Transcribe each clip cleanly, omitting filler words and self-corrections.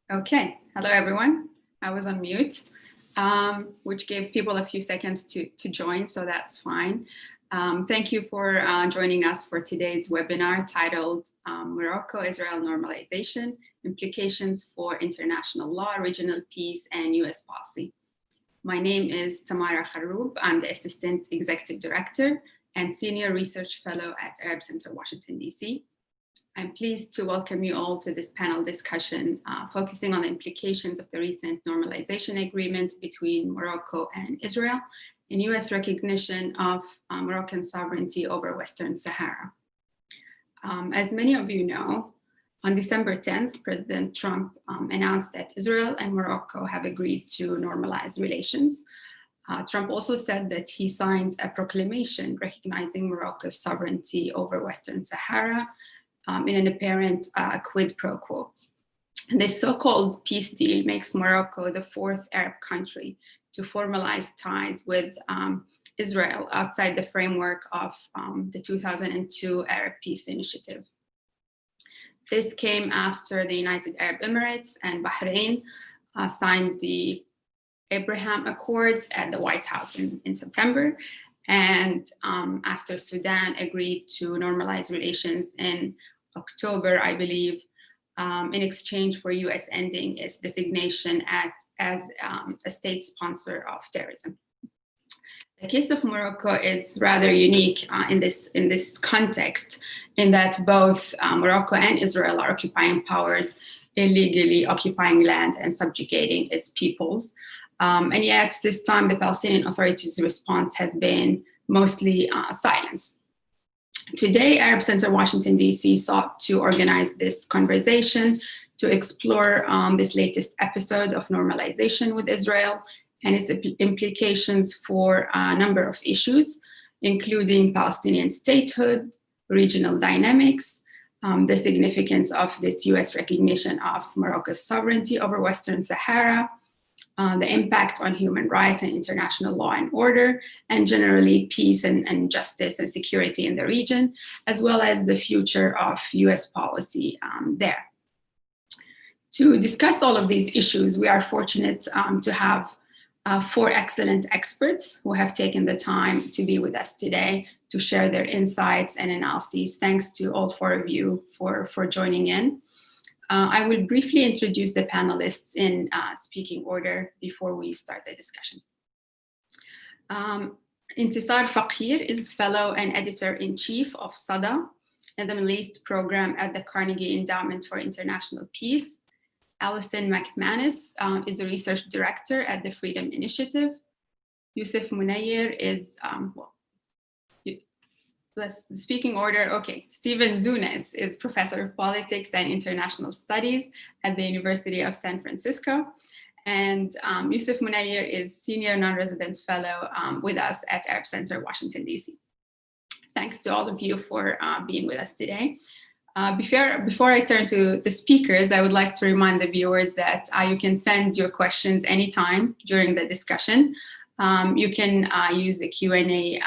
Okay, hello everyone. I was on mute, which gave people a few seconds to join, so that's fine. Thank you for joining us for today's webinar titled Morocco-Israel Normalization, Implications for International Law, Regional Peace, and US Policy. My name is Tamara Kharoub. I'm the Assistant Executive Director and Senior Research Fellow at Arab Center, Washington, DC. I'm pleased to welcome you all to this panel discussion focusing on the implications of the recent normalization agreement between Morocco and Israel and US recognition of Moroccan sovereignty over Western Sahara. As many of you know, on December 10th, President Trump announced that Israel and Morocco have agreed to normalize relations. Trump also said that he signed a proclamation recognizing Morocco's sovereignty over Western Sahara in an apparent quid pro quo. And this so-called peace deal makes Morocco the fourth Arab country to formalize ties with Israel outside the framework of the 2002 Arab Peace Initiative. This came after the United Arab Emirates and Bahrain signed the Abraham Accords at the White House in September, and after Sudan agreed to normalize relations in October, I believe, in exchange for US ending its designation as a state sponsor of terrorism. The case of Morocco is rather unique in this context, in that both Morocco and Israel are occupying powers, illegally occupying land and subjugating its peoples. And yet this time the Palestinian Authority's response has been mostly silence. Today, Arab Center Washington, DC sought to organize this conversation to explore this latest episode of normalization with Israel and its implications for a number of issues, including Palestinian statehood, regional dynamics, the significance of this US recognition of Morocco's sovereignty over Western Sahara, the impact on human rights and international law and order, and generally peace and justice and security in the region, as well as the future of US policy there. To discuss all of these issues, we are fortunate to have four excellent experts who have taken the time to be with us today to share their insights and analyses. Thanks to all four of you for joining in. I will briefly introduce the panelists in speaking order before we start the discussion. Intisar Fakir is Fellow and Editor-in-Chief of SADA and the Middle East Program at the Carnegie Endowment for International Peace. Alison McManus is the Research Director at the Freedom Initiative. Youssef Munayir is, the speaking order, okay. Stephen Zunes is Professor of Politics and International Studies at the University of San Francisco. And Youssef Munayir is Senior Non-Resident Fellow with us at Arab Center, Washington, DC. Thanks to all of you for being with us today. Before I turn to the speakers, I would like to remind the viewers that you can send your questions anytime during the discussion. You can use the Q&A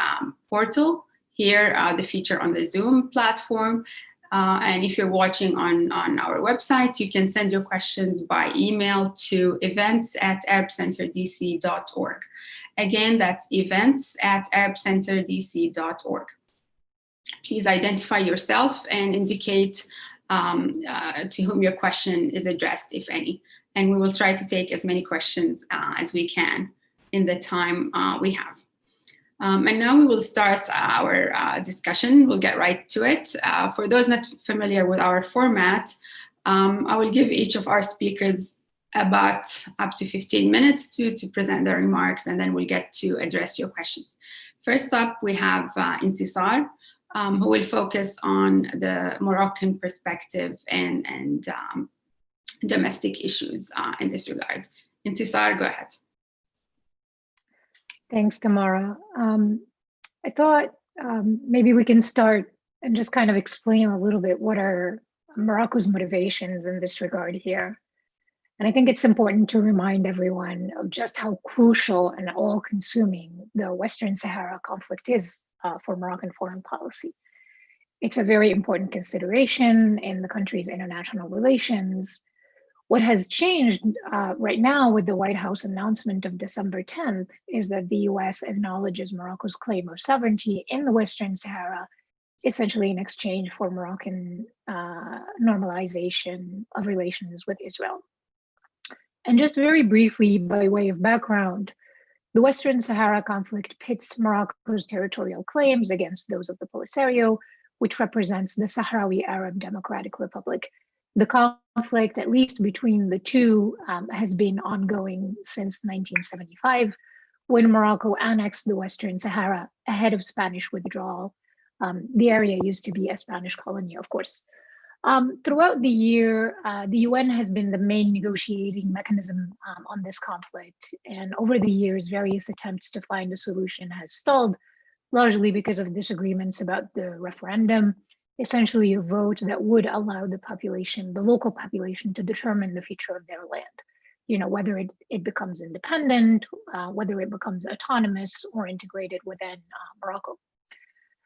portal here, the feature on the Zoom platform. And if you're watching on our website, you can send your questions by email to events@arabcenterdc.org. Again, that's events@arabcenterdc.org. Please identify yourself and indicate to whom your question is addressed, if any. And we will try to take as many questions as we can in the time we have. And now we will start our discussion. We'll get right to it. For those not familiar with our format, I will give each of our speakers about up to 15 minutes to present their remarks, and then we'll get to address your questions. First up, we have Intisar, who will focus on the Moroccan perspective and domestic issues in this regard. Intisar, go ahead. Thanks, Tamara. I thought maybe we can start and just kind of explain a little bit what are Morocco's motivations in this regard here. And I think it's important to remind everyone of just how crucial and all-consuming the Western Sahara conflict is for Moroccan foreign policy. It's a very important consideration in the country's international relations, What has changed right now with the White House announcement of December 10th is that the US acknowledges Morocco's claim of sovereignty in the Western Sahara, essentially in exchange for Moroccan normalization of relations with Israel. And just very briefly, by way of background, the Western Sahara conflict pits Morocco's territorial claims against those of the Polisario, which represents the Sahrawi Arab Democratic Republic. The conflict, at least between the two, has been ongoing since 1975, when Morocco annexed the Western Sahara ahead of Spanish withdrawal. The area used to be a Spanish colony, of course. Throughout the year, the UN has been the main negotiating mechanism on this conflict. And over the years, various attempts to find a solution has stalled, largely because of disagreements about the referendum, essentially a vote that would allow the population, the local population, to determine the future of their land. You know, whether it becomes independent, whether it becomes autonomous or integrated within Morocco.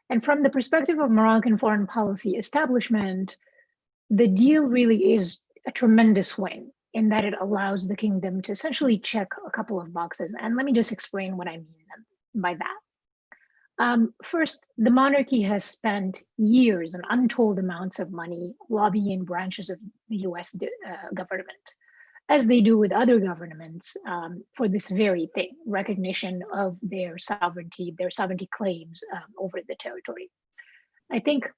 And from the perspective of Moroccan foreign policy establishment, the deal really is a tremendous win in that it allows the kingdom to essentially check a couple of boxes. And let me just explain what I mean by that. First, the monarchy has spent years and untold amounts of money lobbying branches of the US government, as they do with other governments, for this very thing, recognition of their sovereignty claims over the territory. I think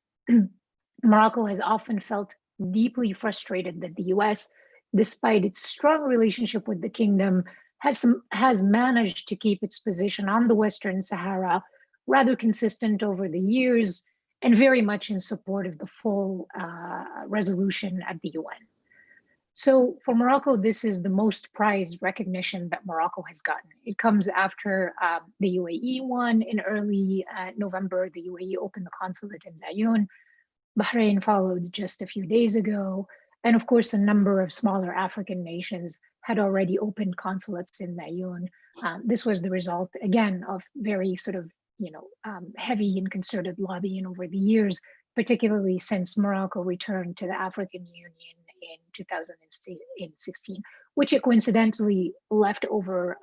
Morocco has often felt deeply frustrated that the US, despite its strong relationship with the kingdom, has managed to keep its position on the Western Sahara rather consistent over the years and very much in support of the full resolution at the UN. So for Morocco, this is the most prized recognition that Morocco has gotten. It comes after the UAE one in early November. The UAE opened the consulate in Ayoun. Bahrain followed just a few days ago. And of course, a number of smaller African nations had already opened consulates in Ayoun. This was the result, again, of very sort of, heavy and concerted lobbying over the years, particularly since Morocco returned to the African Union in 2016, which it coincidentally left over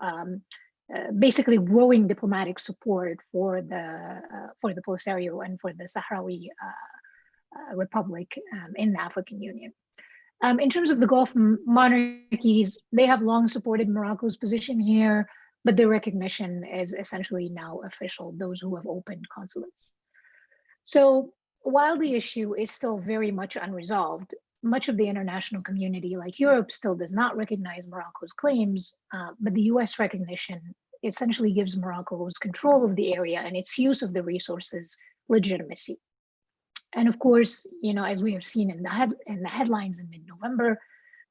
basically growing diplomatic support for the Polisario and for the Sahrawi Republic in the African Union. In terms of the Gulf monarchies, they have long supported Morocco's position here, but their recognition is essentially now official, those who have opened consulates. So while the issue is still very much unresolved, much of the international community, like Europe, still does not recognize Morocco's claims, but the US recognition essentially gives Morocco's control of the area and its use of the resources legitimacy. And of course, as we have seen in the headlines in mid-November,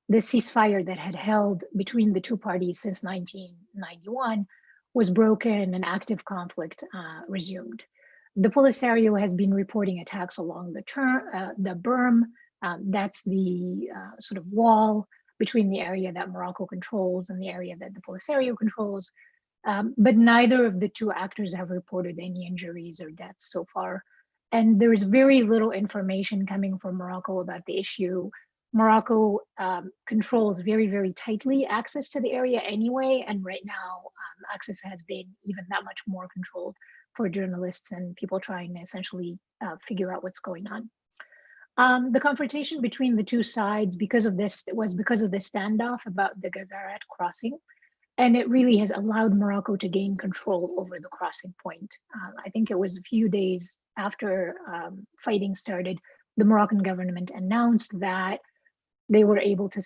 the ceasefire that had held between the two parties since 1991 was broken and active conflict resumed. The Polisario has been reporting attacks along the berm. That's the sort of wall between the area that Morocco controls and the area that the Polisario controls. But neither of the two actors have reported any injuries or deaths so far. And there is very little information coming from Morocco about the issue. Morocco controls very, very tightly access to the area anyway. And right now, access has been even that much more controlled for journalists and people trying to essentially figure out what's going on. The confrontation between the two sides was because of the standoff about the Gagarat crossing. And it really has allowed Morocco to gain control over the crossing point. I think it was a few days after fighting started, the Moroccan government announced that they were able to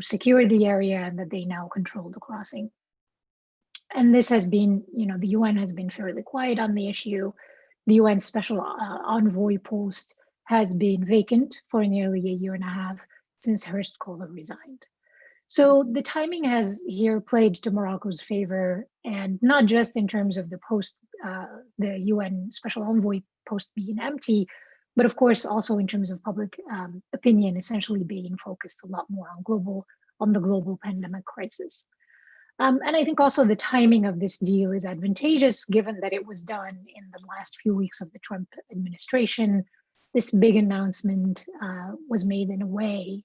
secure the area and that they now control the crossing. And this has been, the UN has been fairly quiet on the issue. The UN special envoy post has been vacant for nearly a year and a half since Horst Kohler resigned. So the timing has here played to Morocco's favor, and not just in terms of the UN special envoy post being empty, but of course also in terms of public opinion essentially being focused a lot more on the global pandemic crisis. And I think also the timing of this deal is advantageous given that it was done in the last few weeks of the Trump administration. This big announcement was made in a way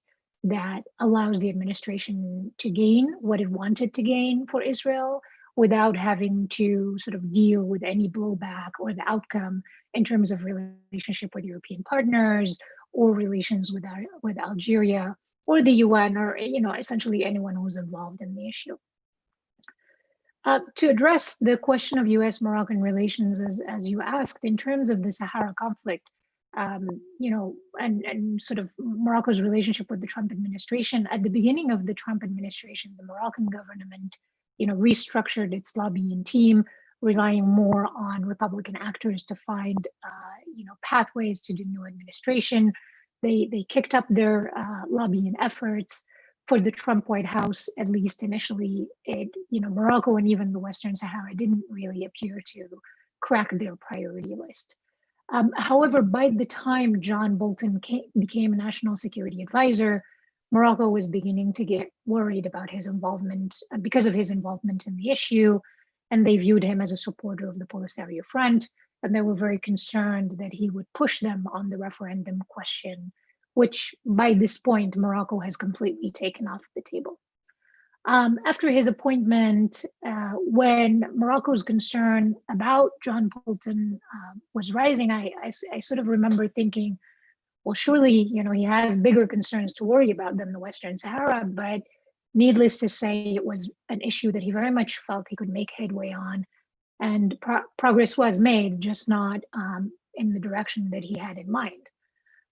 that allows the administration to gain what it wanted to gain for Israel without having to sort of deal with any blowback or the outcome in terms of relationship with European partners or relations with Algeria or the UN, or essentially anyone who's involved in the issue. To address the question of U.S.-Moroccan relations, as you asked, in terms of the Sahara conflict, and sort of Morocco's relationship with the Trump administration, at the beginning of the Trump administration, the Moroccan government, restructured its lobbying team, relying more on Republican actors to find, pathways to the new administration. They kicked up their lobbying efforts. For the Trump White House, at least initially, Morocco and even the Western Sahara didn't really appear to crack their priority list. However, by the time John Bolton became National Security Advisor, Morocco was beginning to get worried about his involvement because of his involvement in the issue, and they viewed him as a supporter of the Polisario Front, and they were very concerned that he would push them on the referendum question, which by this point, Morocco has completely taken off the table. After his appointment, when Morocco's concern about John Bolton was rising, I sort of remember thinking, well, surely, he has bigger concerns to worry about than the Western Sahara, but needless to say, it was an issue that he very much felt he could make headway on, and progress was made, just not in the direction that he had in mind.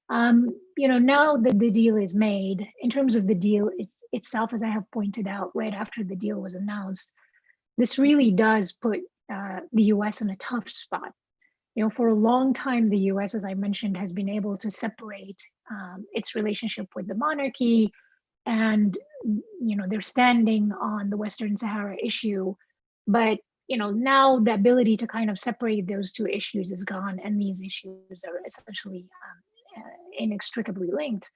Now that the deal is made, in terms of the deal itself, as I have pointed out right after the deal was announced, this really does put the US in a tough spot. For a long time, the US, as I mentioned, has been able to separate its relationship with the monarchy and, their standing on the Western Sahara issue. But, now the ability to kind of separate those two issues is gone, and these issues are essentially inextricably linked.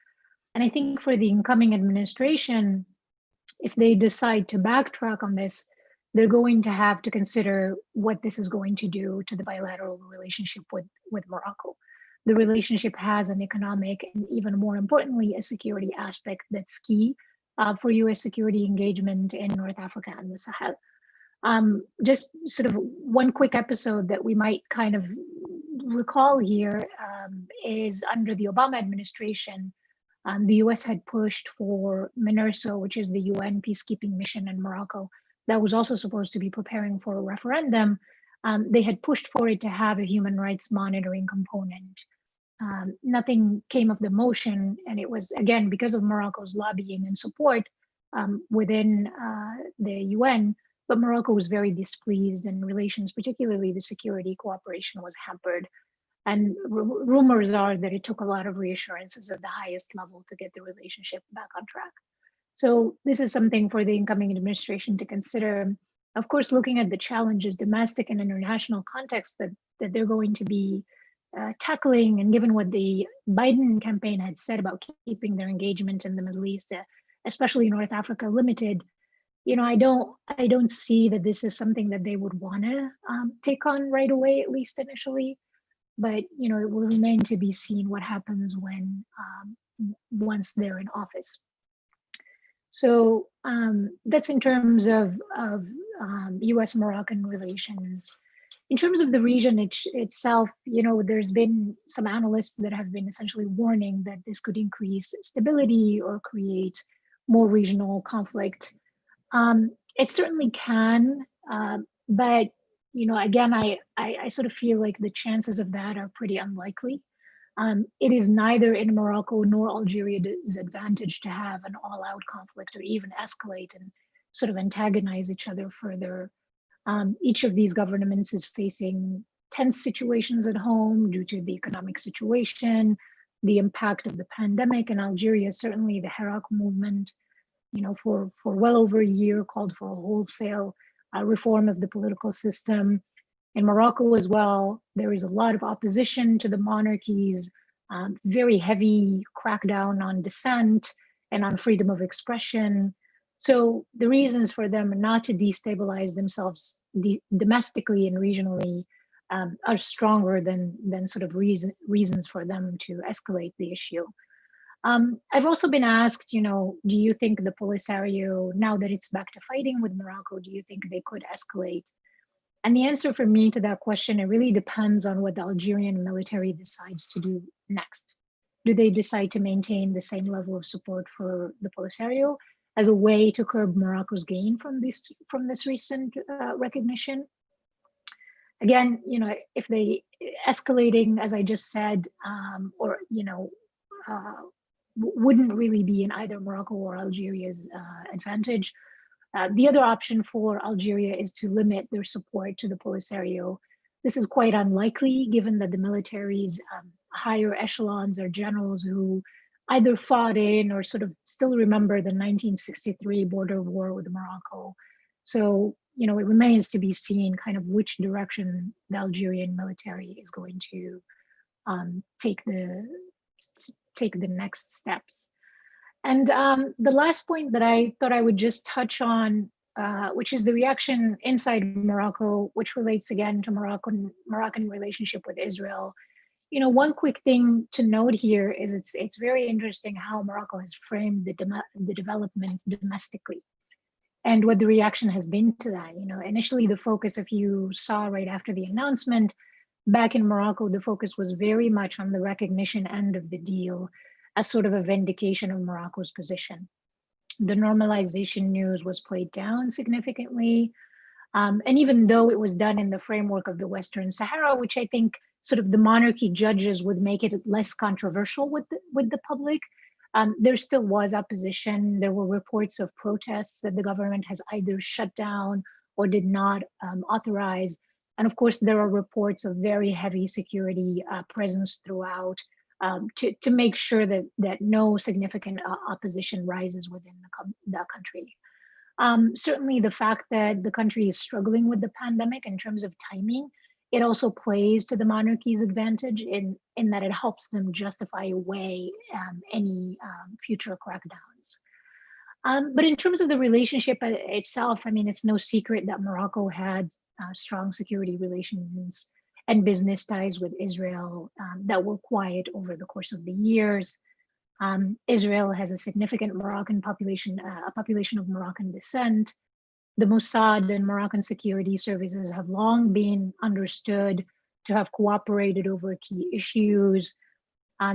And I think for the incoming administration, if they decide to backtrack on this, they're going to have to consider what this is going to do to the bilateral relationship with Morocco. The relationship has an economic and, even more importantly, a security aspect that's key for US security engagement in North Africa and the Sahel. Just sort of one quick episode that we might kind of recall here is under the Obama administration, the US had pushed for MINURSO, which is the UN peacekeeping mission in Morocco, that was also supposed to be preparing for a referendum. They had pushed for it to have a human rights monitoring component. Nothing came of the motion, and it was, again, because of Morocco's lobbying and support within the UN, but Morocco was very displeased, and relations, particularly the security cooperation, was hampered. And rumors are that it took a lot of reassurances at the highest level to get the relationship back on track. So this is something for the incoming administration to consider. Of course, looking at the challenges, domestic and international context that they're going to be tackling, and given what the Biden campaign had said about keeping their engagement in the Middle East, especially North Africa, limited, I don't see that this is something that they would want to take on right away, at least initially. But it will remain to be seen what happens when once they're in office. So that's in terms of U.S.-Moroccan relations. In terms of the region itself, there's been some analysts that have been essentially warning that this could increase stability or create more regional conflict. It certainly can, but again, I sort of feel like the chances of that are pretty unlikely. It is neither in Morocco nor Algeria's advantage to have an all-out conflict or even escalate and sort of antagonize each other further. Each of these governments is facing tense situations at home due to the economic situation, the impact of the pandemic. In Algeria, certainly the Hirak movement, for well over a year called for a wholesale reform of the political system. In Morocco as well, there is a lot of opposition to the monarchy's very heavy crackdown on dissent and on freedom of expression. So the reasons for them not to destabilize themselves domestically and regionally are stronger than sort of reasons for them to escalate the issue. I've also been asked, do you think the Polisario, now that it's back to fighting with Morocco, do you think they could escalate? And the answer for me to that question, it really depends on what the Algerian military decides to do next. Do they decide to maintain the same level of support for the Polisario as a way to curb Morocco's gain from this recent recognition? Again, if they escalating, as I just said, or uh, wouldn't really be in either Morocco or Algeria's advantage. The other option for Algeria is to limit their support to the Polisario. This is quite unlikely given that the military's higher echelons are generals who either fought in or sort of still remember the 1963 border war with Morocco. So, it remains to be seen kind of which direction the Algerian military is going to take the next steps. And the last point that I thought I would just touch on, which is the reaction inside Morocco, which relates again to Moroccan relationship with Israel. One quick thing to note here is it's very interesting how Morocco has framed the development domestically and what the reaction has been to that. Initially the focus, if you saw right after the announcement, back in Morocco, the focus was very much on the recognition end of the deal as sort of a vindication of Morocco's position. The normalization news was played down significantly. And even though it was done in the framework of the Western Sahara, which I think sort of the monarchy judges would make it less controversial with the public, there still was opposition. There were reports of protests that the government has either shut down or did not authorize. And of course, there are reports of very heavy security presence throughout to make sure that no significant opposition rises within the country. Certainly the fact that the country is struggling with the pandemic in terms of timing, it also plays to the monarchy's advantage in that it helps them justify away any future crackdowns. But in terms of the relationship itself, I mean, it's no secret that Morocco had strong security relations and business ties with Israel that were quiet over the course of the years. Israel has a significant Moroccan population, a population of Moroccan descent. The Mossad and Moroccan security services have long been understood to have cooperated over key issues.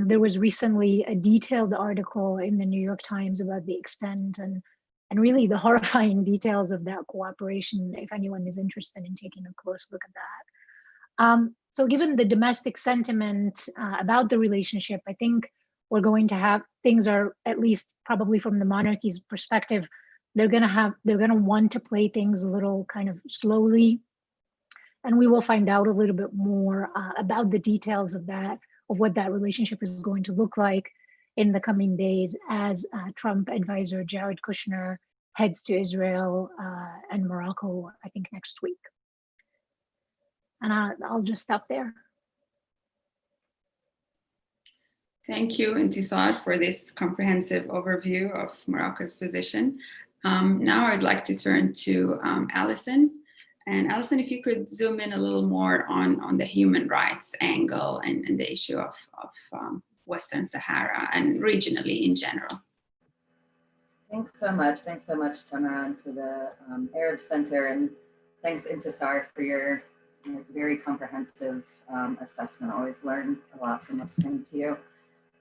There was recently a detailed article in the New York Times about the extent and really the horrifying details of that cooperation, if anyone is interested in taking a close look at that. So given the domestic sentiment about the relationship, I think we're going to have, things are, at least probably from the monarchy's perspective, they're going to want to play things a little kind of slowly. And we will find out a little bit more about the details of what that relationship is going to look like in the coming days as Trump advisor Jared Kushner heads to Israel and Morocco, I think next week. And I'll just stop there. Thank you, Intisar, for this comprehensive overview of Morocco's position. Now I'd like to turn to Alison. And Alison, if you could zoom in a little more on the human rights angle and the issue of Western Sahara and regionally in general. Thanks so much. Thanks so much, Tamara, and to the Arab Center. And thanks, Intisar, for your very comprehensive assessment. I always learn a lot from listening to you.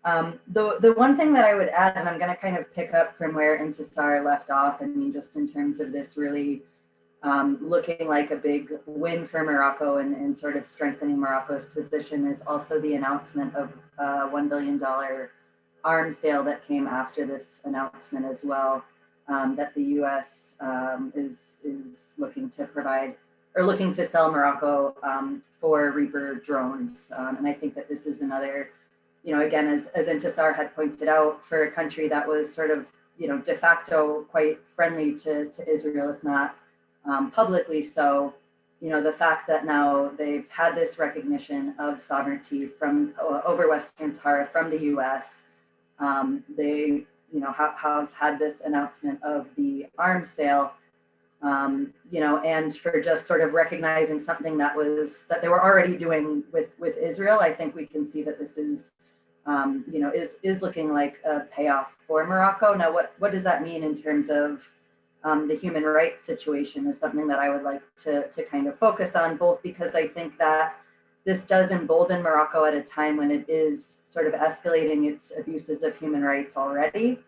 The one thing that I would add, and I'm going to kind of pick up from where Intisar left off, I mean, just in terms of this really looking like a big win for Morocco and sort of strengthening Morocco's position, is also the announcement of a $1 billion arms sale that came after this announcement as well, that the US is looking to provide, or looking to sell Morocco for Reaper drones. And I think that this is another, again, as Intisar had pointed out, for a country that was sort of, de facto quite friendly to Israel, if not publicly so, the fact that now they've had this recognition of sovereignty from over Western Sahara from the US, they, have had this announcement of the arms sale, and for just sort of recognizing something that they were already doing with Israel. I think we can see that this is is looking like a payoff for Morocco. Now, what does that mean in terms of the human rights situation is something that I would like to kind of focus on, both because I think that this does embolden Morocco at a time when it is sort of escalating its abuses of human rights already.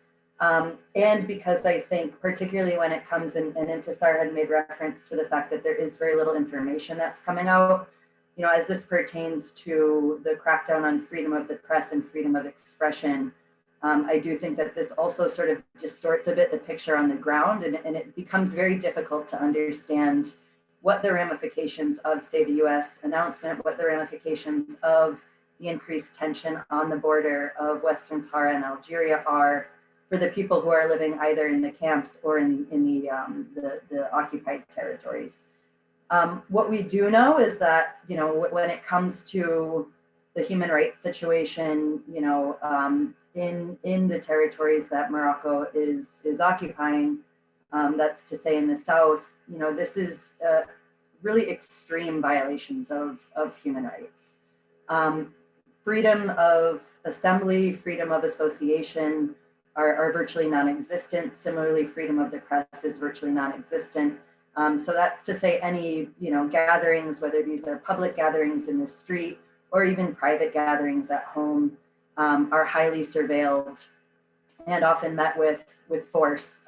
And because I think particularly when it comes in, and Intisar had made reference to the fact that there is very little information that's coming out, as this pertains to the crackdown on freedom of the press and freedom of expression, I do think that this also sort of distorts a bit the picture on the ground, and it becomes very difficult to understand what the ramifications of, say, the US announcement, what the ramifications of the increased tension on the border of Western Sahara and Algeria are for the people who are living either in the camps or in the occupied territories. What we do know is that, when it comes to the human rights situation, in the territories that Morocco is occupying, that's to say in the south, this is really extreme violations of human rights. Freedom of assembly, freedom of association are virtually non-existent. Similarly, freedom of the press is virtually non-existent. So that's to say any, gatherings, whether these are public gatherings in the street or even private gatherings at home, are highly surveilled and often met with force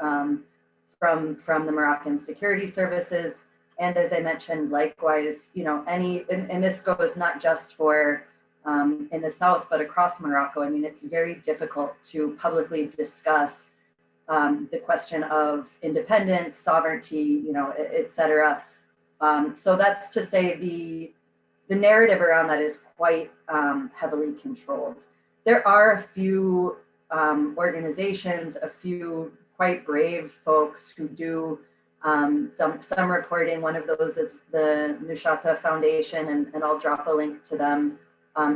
from the Moroccan security services. And as I mentioned, likewise, and this goes not just for in the south, but across Morocco. I mean, it's very difficult to publicly discuss the question of independence, sovereignty, et cetera. So that's to say the narrative around that is quite heavily controlled. There are a few organizations, a few quite brave folks who do some reporting. One of those is the Nushata Foundation, and I'll drop a link to them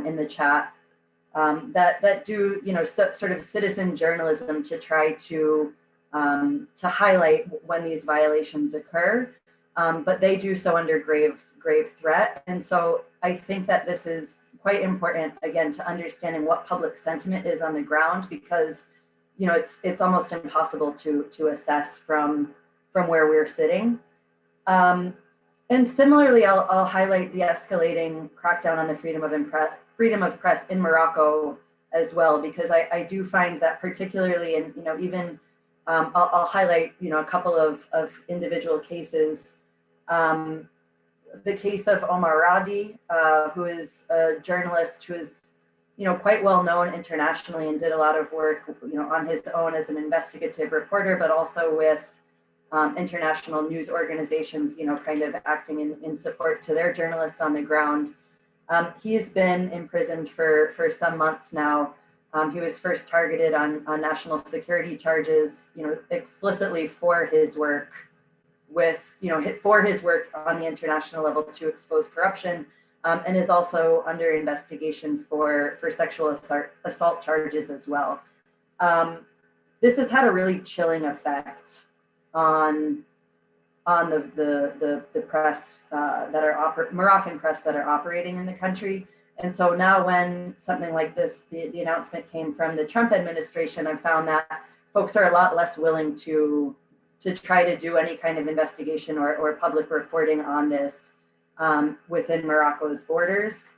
in the chat, that do sort of citizen journalism to try to highlight when these violations occur, but they do so under grave threat. And so I think that this is quite important, again, to understanding what public sentiment is on the ground, because it's almost impossible to assess from where we're sitting. And similarly, I'll highlight the escalating crackdown on the freedom of press in Morocco as well, because I do find that particularly in, even I'll highlight, a couple of individual cases. The case of Omar Radi, who is a journalist who is, quite well known internationally and did a lot of work, on his own as an investigative reporter, but also with international news organizations, kind of acting in support to their journalists on the ground. He's been imprisoned for some months now. He was first targeted on national security charges, explicitly for his work on the international level to expose corruption, and is also under investigation for sexual assault charges as well. This has had a really chilling effect on the press that are Moroccan press that are operating in the country. And so now when something like this, the announcement came from the Trump administration, I found that folks are a lot less willing to try to do any kind of investigation or public reporting on this within Morocco's borders.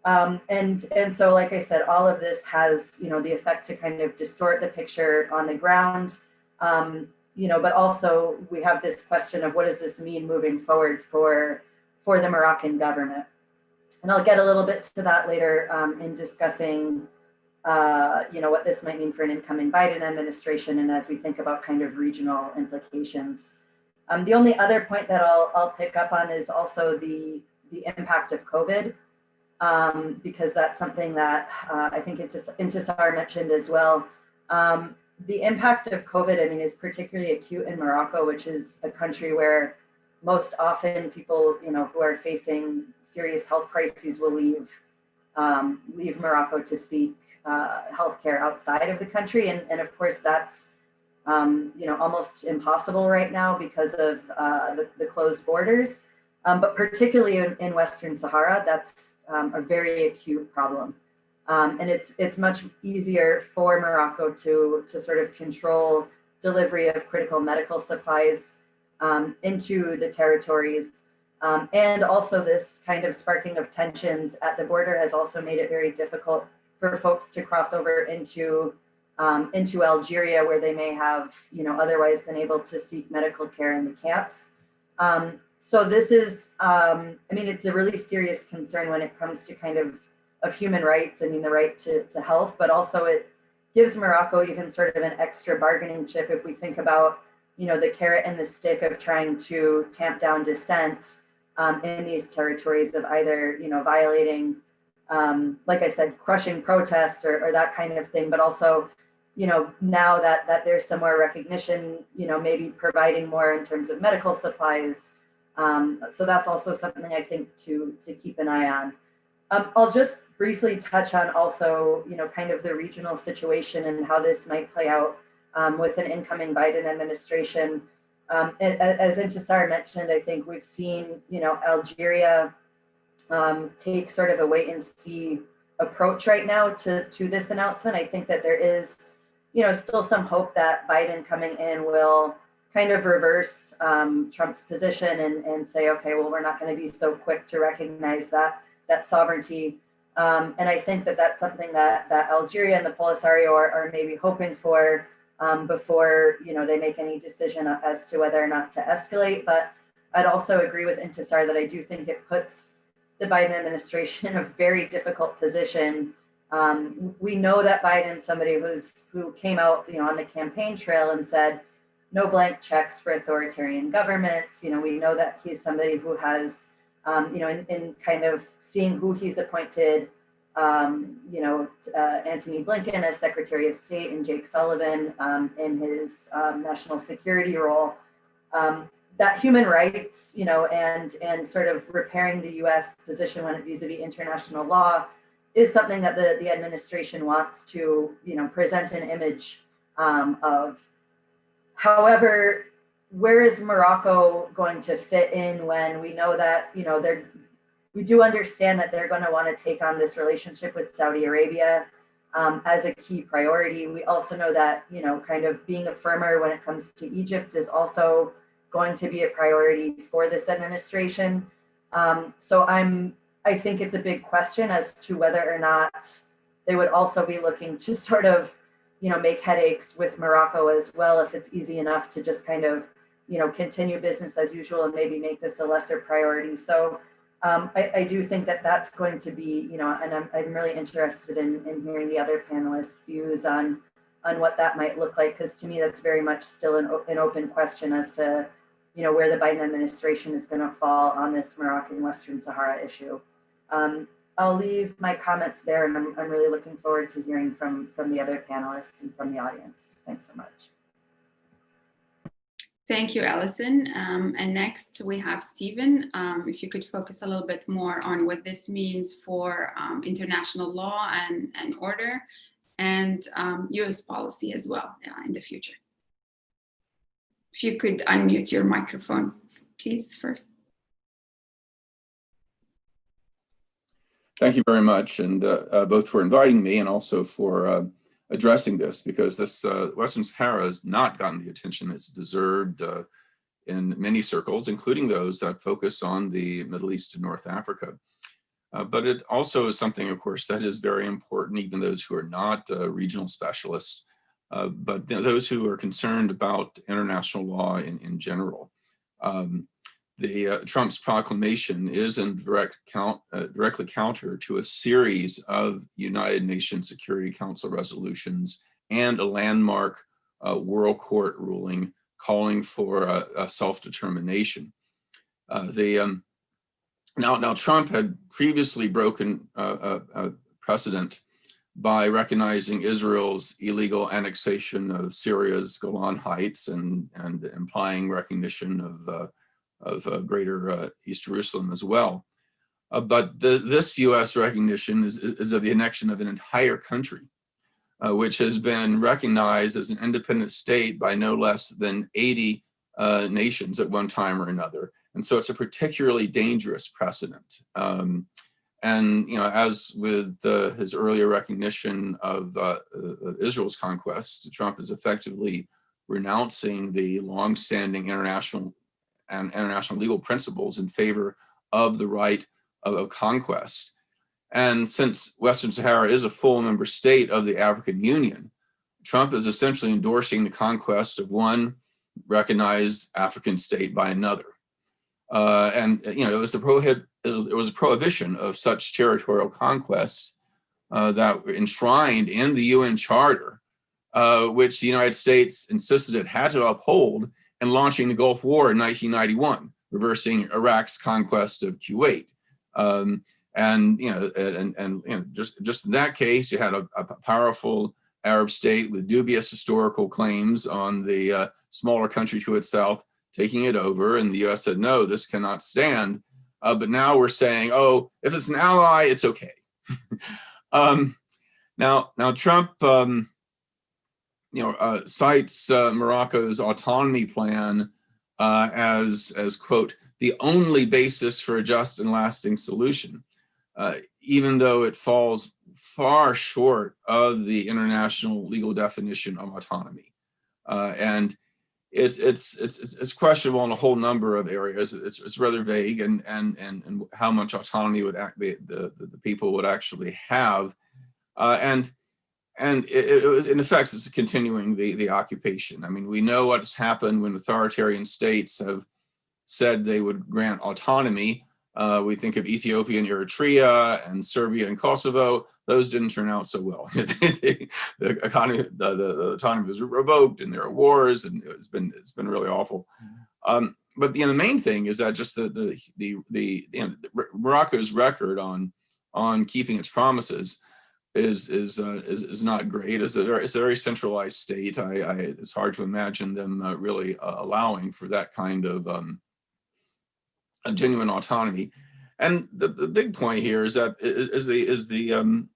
And so, like I said, all of this has, the effect to kind of distort the picture on the ground. But also we have this question of what does this mean moving forward for the Moroccan government? And I'll get a little bit to that later in discussing, what this might mean for an incoming Biden administration and as we think about kind of regional implications. The only other point that I'll pick up on is also the impact of COVID, because that's something that I think Intisar mentioned as well. The impact of COVID, is particularly acute in Morocco, which is a country where most often people, who are facing serious health crises will leave Morocco to seek healthcare outside of the country. And of course, that's, almost impossible right now because of the closed borders. But particularly in Western Sahara, that's a very acute problem. And it's much easier for Morocco to sort of control delivery of critical medical supplies into the territories. And also this kind of sparking of tensions at the border has also made it very difficult for folks to cross over into Algeria, where they may have, otherwise been able to seek medical care in the camps. So this is, it's a really serious concern when it comes to kind of human rights. I mean, the right to health, but also it gives Morocco even sort of an extra bargaining chip if we think about, the carrot and the stick of trying to tamp down dissent in these territories of either, violating, like I said, crushing protests or that kind of thing, but also, now that there's some more recognition, maybe providing more in terms of medical supplies. So that's also something I think to keep an eye on. I'll just briefly touch on also, kind of the regional situation and how this might play out with an incoming Biden administration. As Intisar mentioned, I think we've seen, Algeria take sort of a wait and see approach right now to this announcement. I think that there is, still some hope that Biden coming in will kind of reverse Trump's position and say, okay, well, we're not going to be so quick to recognize that sovereignty. And I think that that's something that Algeria and the Polisario are maybe hoping for before, they make any decision as to whether or not to escalate. But I'd also agree with Intisar that I do think it puts the Biden administration in a very difficult position. We know that Biden's somebody who came out, on the campaign trail and said, no blank checks for authoritarian governments. We know that he's somebody who has, in kind of seeing who he's appointed, Antony Blinken as Secretary of State and Jake Sullivan in his national security role, that human rights, and sort of repairing the U.S. position when vis-a-vis international law is something that the administration wants to, present an image of. However, where is Morocco going to fit in when we know that, we do understand that they're going to want to take on this relationship with Saudi Arabia as a key priority. We also know that, kind of being a firmer when it comes to Egypt is also going to be a priority for this administration. So I think it's a big question as to whether or not they would also be looking to sort of, make headaches with Morocco as well, if it's easy enough to just kind of, continue business as usual and maybe make this a lesser priority. So I do think that that's going to be, and I'm really interested in hearing the other panelists' views on what that might look like, because to me, that's very much still an open question as to, where the Biden administration is going to fall on this Moroccan Western Sahara issue. I'll leave my comments there, and I'm really looking forward to hearing from the other panelists and from the audience. Thanks so much. Thank you, Allison. And next we have Stephen. If you could focus a little bit more on what this means for international law and order, and US policy as well in the future. If you could unmute your microphone, please, first. Thank you very much, and both for inviting me and also for addressing this, because this Western Sahara has not gotten the attention it's deserved in many circles, including those that focus on the Middle East and North Africa. But it also is something, of course, that is very important, even those who are not regional specialists, but those who are concerned about international law in general. Trump's proclamation is in directly counter to a series of United Nations Security Council resolutions and a landmark World Court ruling calling for a self-determination. Now Trump had previously broken a precedent by recognizing Israel's illegal annexation of Syria's Golan Heights and implying recognition of greater East Jerusalem as well. But this US recognition is of the annexion of an entire country, which has been recognized as an independent state by no less than 80 nations at one time or another. And so it's a particularly dangerous precedent. And as with his earlier recognition of Israel's conquest, Trump is effectively renouncing the longstanding international legal principles in favor of the right of conquest. And since Western Sahara is a full member state of the African Union, Trump is essentially endorsing the conquest of one recognized African state by another. It was a prohibition of such territorial conquests that were enshrined in the UN Charter, which the United States insisted it had to uphold in launching the Gulf War in 1991, reversing Iraq's conquest of Kuwait. Just in that case, you had a powerful Arab state with dubious historical claims on the smaller country to its south, taking it over, and the US said, no, this cannot stand. But now we're saying, oh, if it's an ally, it's okay. Now Trump, cites Morocco's autonomy plan as quote, the only basis for a just and lasting solution, even though it falls far short of the international legal definition of autonomy. And it's questionable in a whole number of areas. It's rather vague, and how much autonomy would the people would actually have, and it was, in effect, it's continuing the occupation. I mean, we know what's happened when authoritarian states have said they would grant autonomy. We think of Ethiopia and Eritrea and Serbia and Kosovo. Those didn't turn out so well. the autonomy was revoked, and there are wars, and it's been really awful. But the main thing is that just Morocco's record on keeping its promises is not great. It's a very centralized state. It's hard to imagine them really allowing for that kind of a genuine autonomy. And the big point here is that is the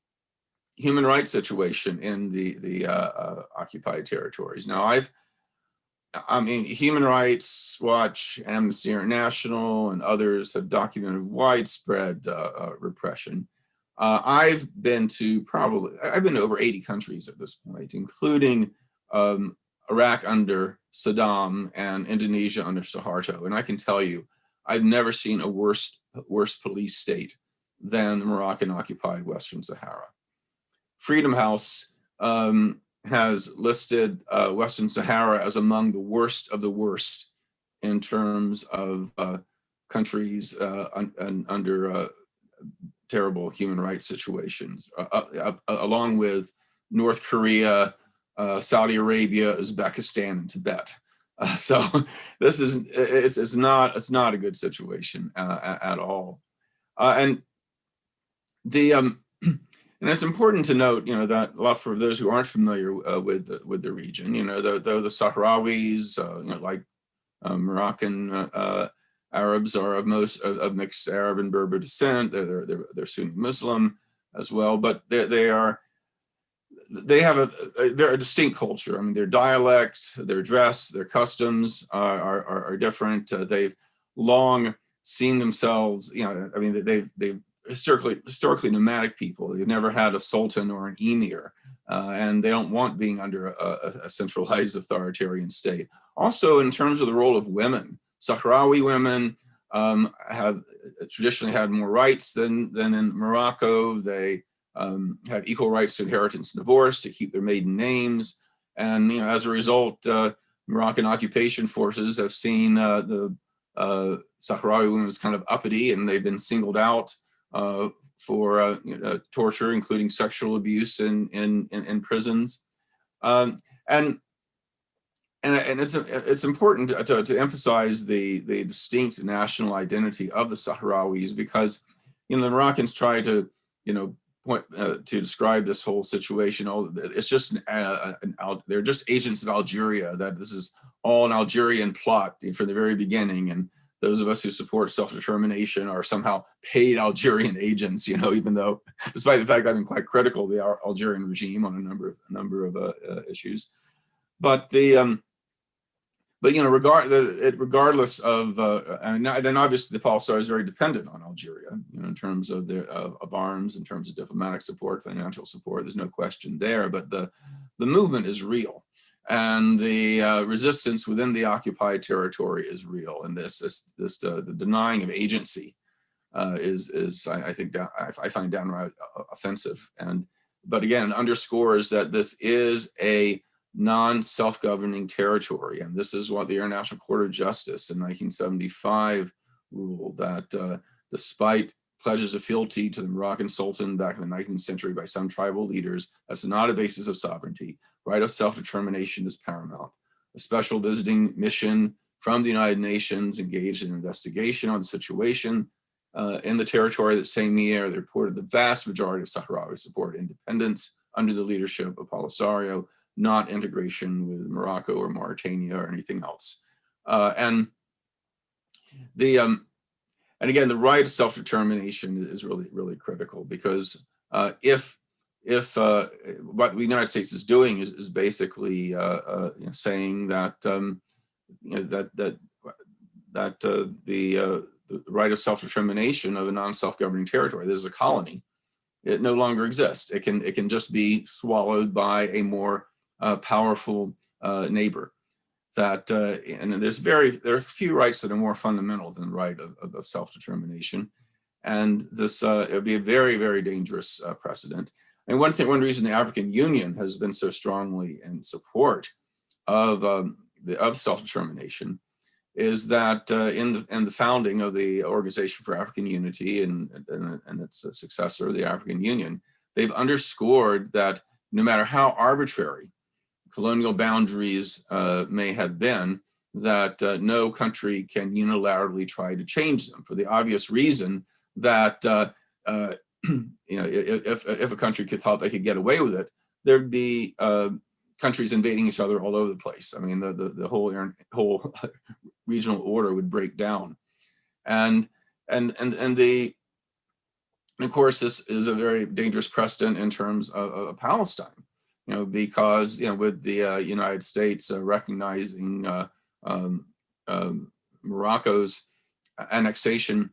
human rights situation in the occupied territories. Now, Human Rights Watch, Amnesty International, and others have documented widespread repression. I've been to over 80 countries at this point, including Iraq under Saddam and Indonesia under Suharto. And I can tell you, I've never seen a worse police state than the Moroccan occupied Western Sahara. Freedom House has listed Western Sahara as among the worst of the worst in terms of countries under terrible human rights situations, along with North Korea, Saudi Arabia, Uzbekistan, and Tibet. So this it's not a good situation at all. And it's important to note, that a lot for those who aren't familiar with the region, though the Sahrawis, like Moroccan Arabs are of mixed Arab and Berber descent. They're Sunni Muslim as well, but they're a distinct culture. I mean, their dialect, their dress, their customs are different. They've long seen themselves, they've historically nomadic people. They've never had a sultan or an emir, and they don't want being under a centralized authoritarian state. Also, in terms of the role of women, Sahrawi women have traditionally had more rights than in Morocco. They have equal rights to inheritance and divorce, to keep their maiden names. And as a result, Moroccan occupation forces have seen the Sahrawi women as kind of uppity, and they've been singled out for torture, including sexual abuse in prisons. And it's important to emphasize the distinct national identity of the Sahrawis, because the Moroccans try to point to describe this whole situation. Oh, it's just they're just agents of Algeria. That this is all an Algerian plot from the very beginning, and those of us who support self-determination are somehow paid Algerian agents. Even though, despite the fact I've been quite critical of the Algerian regime on a number of issues, but but regardless of, and then obviously the Polisario is very dependent on Algeria, in terms of their of arms, in terms of diplomatic support, financial support. There's no question there. But the movement is real, and the resistance within the occupied territory is real. And the denying of agency is I think I find downright offensive. But again, underscores that this is a non-self-governing territory. And this is what the International Court of Justice in 1975 ruled, that despite pledges of fealty to the Moroccan Sultan back in the 19th century by some tribal leaders, that's not a basis of sovereignty. Right of self-determination is paramount. A special visiting mission from the United Nations engaged in an investigation on the situation in the territory that same year. They reported the vast majority of Sahrawi support independence under the leadership of Polisario, not integration with Morocco or Mauritania or anything else. And again, the right of self-determination is really critical, because if what the United States is doing is basically saying that the right of self-determination of a non-self-governing territory, this is a colony, it no longer exists. It can just be swallowed by a more powerful neighbor. And there are few rights that are more fundamental than the right of self-determination, and this it would be a very dangerous precedent. And one reason the African Union has been so strongly in support of self-determination is that in the founding of the Organization for African Unity and its successor, the African Union, they've underscored that no matter how arbitrary colonial boundaries may have been, that no country can unilaterally try to change them, for the obvious reason that if a country thought they could get away with it, there'd be countries invading each other all over the place. I mean, the whole regional order would break down, and of course this is a very dangerous precedent in terms of Palestine, because with the United States recognizing Morocco's annexation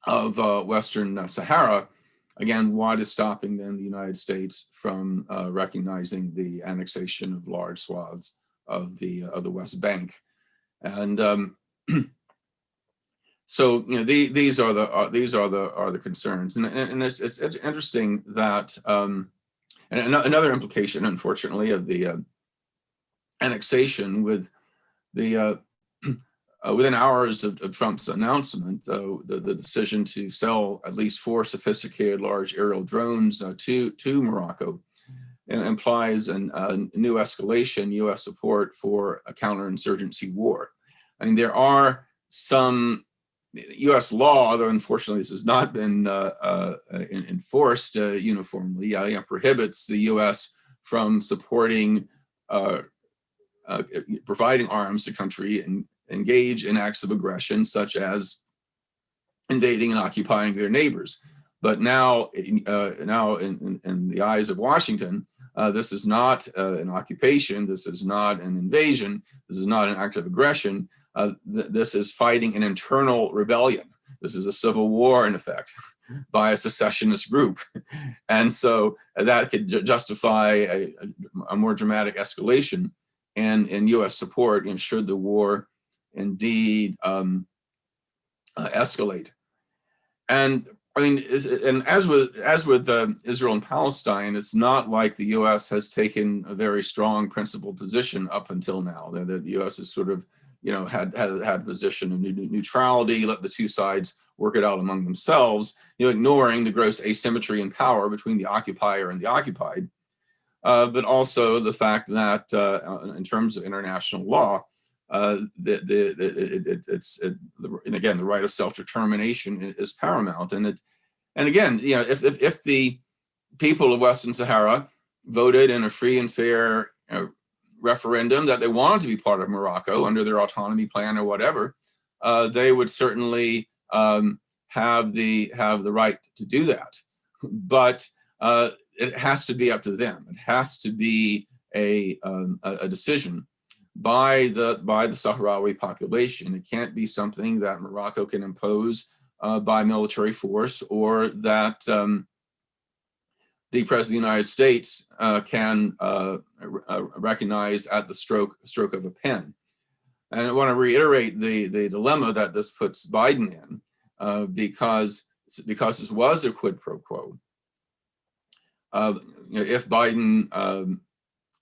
of Western Sahara. Again, what is stopping then the United States from recognizing the annexation of large swaths of the West Bank? And so these are the concerns, and it's interesting that and another implication, unfortunately, of the annexation with the within hours of Trump's announcement, the decision to sell at least 4 sophisticated large aerial drones to Morocco implies a new escalation U.S. support for a counterinsurgency war. I mean, there are some U.S. law, although unfortunately this has not been enforced uniformly, prohibits the U.S. from supporting, providing arms to country and engage in acts of aggression, such as invading and occupying their neighbors. But now in the eyes of Washington, this is not an occupation, this is not an invasion, this is not an act of aggression, this is fighting an internal rebellion. This is a civil war, in effect, by a secessionist group. And so that could justify a more dramatic escalation in U.S. support, and should the war indeed escalate. And I mean, and as with Israel and Palestine, it's not like the U.S. has taken a very strong principled position up until now. The U.S. has sort of, had a position of neutrality, let the two sides work it out among themselves, ignoring the gross asymmetry in power between the occupier and the occupied, but also the fact that in terms of international law, and again, the right of self-determination is paramount. And again, if the people of Western Sahara voted in a free and fair referendum that they wanted to be part of Morocco under their autonomy plan or whatever, they would certainly have the right to do that. But it has to be up to them. It has to be a decision by the Sahrawi population. It can't be something that Morocco can impose by military force, or that the President of the United States can recognize at the stroke of a pen. And I want to reiterate the dilemma that this puts Biden in, because this was a quid pro quo. If Biden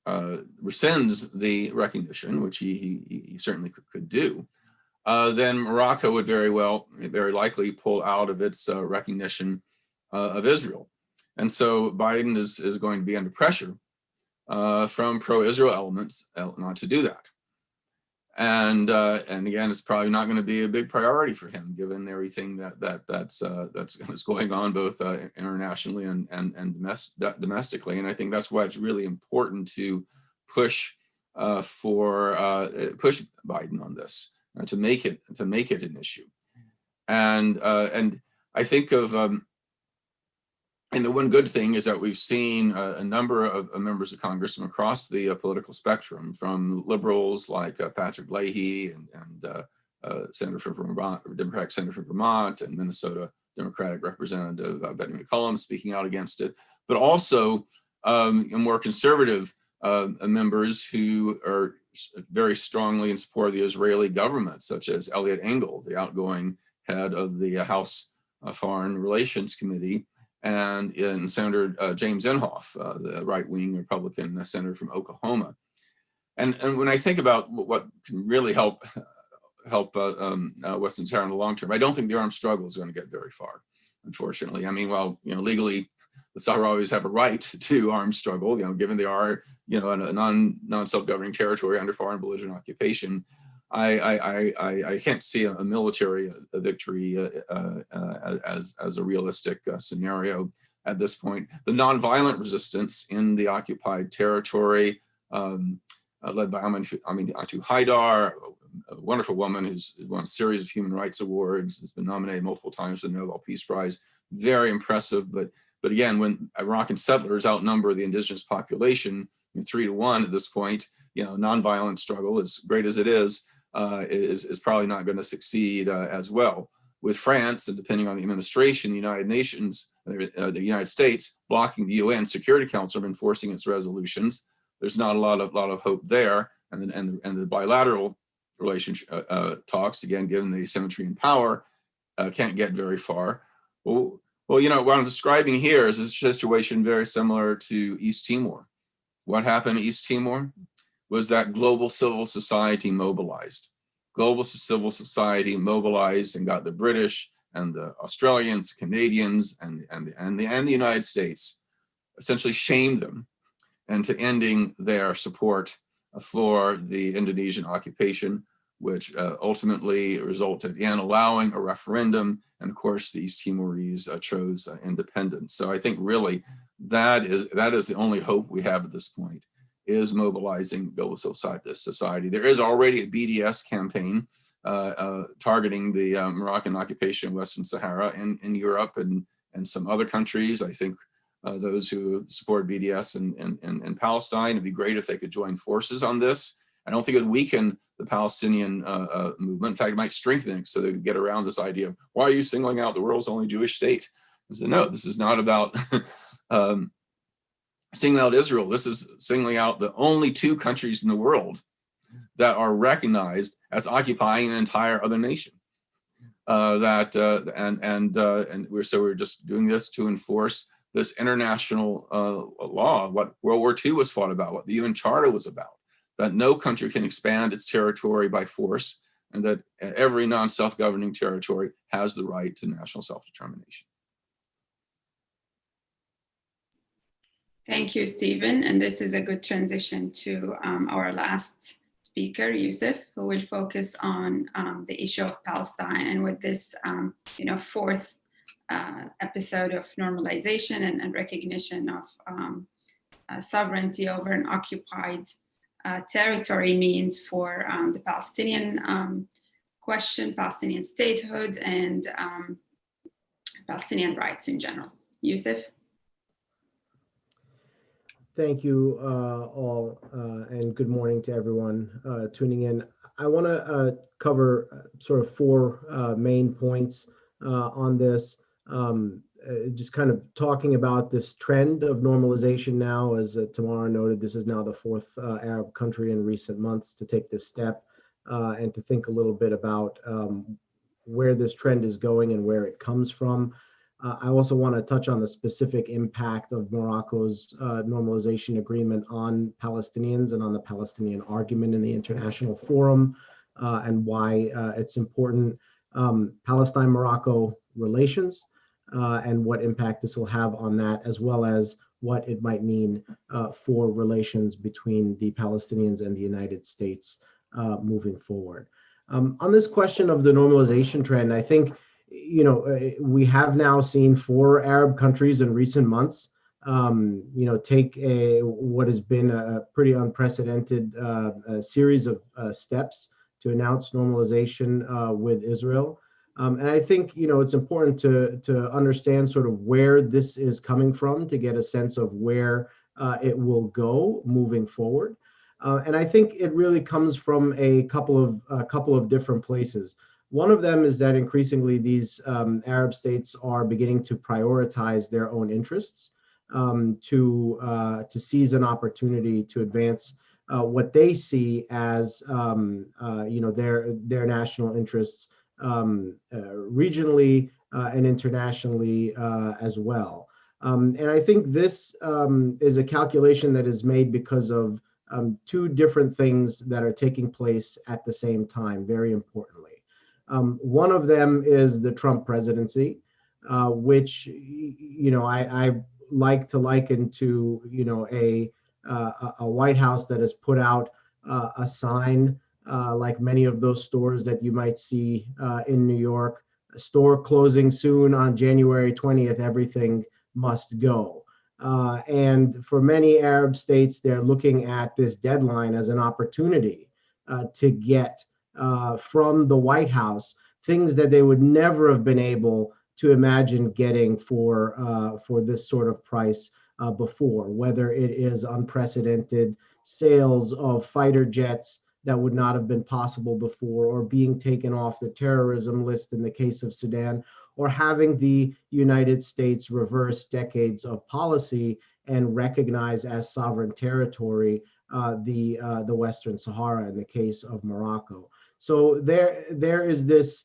rescinds the recognition, which he certainly could do, then Morocco would very likely pull out of its recognition of Israel. And so Biden is going to be under pressure from pro-Israel elements not to do that. And again, it's probably not going to be a big priority for him, given everything that's going on both internationally and domestically. And I think that's why it's really important to push push Biden on this, to make it an issue. And I think of and the one good thing is that we've seen a number of members of Congress from across the political spectrum, from liberals like Patrick Leahy and Senator from Vermont, Democratic Senator from Vermont, and Minnesota Democratic Representative Betty McCollum speaking out against it, but also more conservative members who are very strongly in support of the Israeli government, such as Eliot Engel, the outgoing head of the House Foreign Relations Committee, and Senator James Inhofe, the right-wing Republican senator from Oklahoma. And when I think about what can really help Western Sahara in the long term, I don't think the armed struggle is going to get very far, unfortunately. I mean, well, legally, the Sahrawis have a right to armed struggle, given they are, a non-self-governing territory under foreign belligerent occupation. I can't see a military victory as a realistic scenario at this point. The nonviolent resistance in the occupied territory, led by Aminatu Haidar, a wonderful woman who's won a series of human rights awards, has been nominated multiple times for the Nobel Peace Prize. Very impressive, but again, when Moroccan settlers outnumber the indigenous population 3 to 1 at this point, nonviolent struggle, as great as it is probably not going to succeed as well. With France, and depending on the administration, the United Nations, the United States blocking the UN Security Council from enforcing its resolutions, there's not a lot of hope there. And the bilateral relationship talks, again, given the asymmetry in power, can't get very far. Well, what I'm describing here is a situation very similar to East Timor. What happened in East Timor was that global civil society mobilized. Global civil society mobilized and got the British and the Australians, Canadians, and the United States, essentially shamed them into ending their support for the Indonesian occupation, which ultimately resulted in allowing a referendum. And of course, the East Timorese chose independence. So I think really that is the only hope we have at this point, is mobilizing global society. There is already a BDS campaign targeting the Moroccan occupation of Western Sahara in Europe and some other countries. I think those who support BDS in Palestine, it'd be great if they could join forces on this. I don't think it would weaken the Palestinian movement. In fact, it might strengthen it, so they could get around this idea of, why are you singling out the world's only Jewish state? I said, no, this is not about singling out Israel. This is singling out the only 2 countries in the world that are recognized as occupying an entire other nation. We're just doing this to enforce this international law, what World War II was fought about, what the UN Charter was about, that no country can expand its territory by force, and that every non-self-governing territory has the right to national self-determination. Thank you, Stephen. And this is a good transition to our last speaker, Yusuf, who will focus on the issue of Palestine. And with this, 4th episode of normalization and recognition of sovereignty over an occupied territory means for the Palestinian question, Palestinian statehood, and Palestinian rights in general. Yusuf? Thank you all, and good morning to everyone tuning in. I want to cover sort of four main points on this. Just kind of talking about this trend of normalization now, as Tamara noted, this is now the fourth Arab country in recent months to take this step, and to think a little bit about where this trend is going and where it comes from. I also want to touch on the specific impact of Morocco's normalization agreement on Palestinians and on the Palestinian argument in the international forum, and why it's important. Palestine-Morocco relations, and what impact this will have on that, as well as what it might mean for relations between the Palestinians and the United States moving forward. On this question of the normalization trend, I think we have now seen four Arab countries in recent months, take what has been a pretty unprecedented series of steps to announce normalization with Israel. And I think, it's important to understand sort of where this is coming from to get a sense of where it will go moving forward. And I think it really comes from a couple of different places. One of them is that increasingly these Arab states are beginning to prioritize their own interests, to seize an opportunity to advance what they see as their national interests regionally and internationally as well. And I think this is a calculation that is made because of two different things that are taking place at the same time, very importantly. One of them is the Trump presidency, which I like to liken to a White House that has put out a sign like many of those stores that you might see in New York. A store closing soon on January 20th. Everything must go. And for many Arab states, they're looking at this deadline as an opportunity to get from the White House things that they would never have been able to imagine getting for this sort of price before, whether it is unprecedented sales of fighter jets that would not have been possible before, or being taken off the terrorism list in the case of Sudan, or having the United States reverse decades of policy and recognize as sovereign territory the Western Sahara in the case of Morocco. So there is this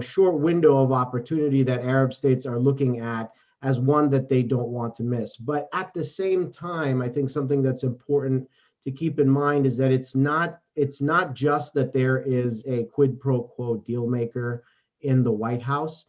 short window of opportunity that Arab states are looking at as one that they don't want to miss. But at the same time, I think something that's important to keep in mind is that it's not just that there is a quid pro quo deal maker in the White House.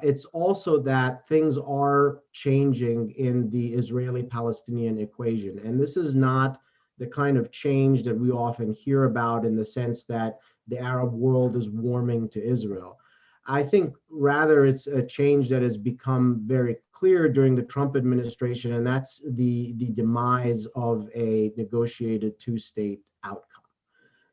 It's also that things are changing in the Israeli-Palestinian equation. And this is not the kind of change that we often hear about in the sense that the Arab world is warming to Israel. I think rather it's a change that has become very clear during the Trump administration, and that's the demise of a negotiated two-state outcome.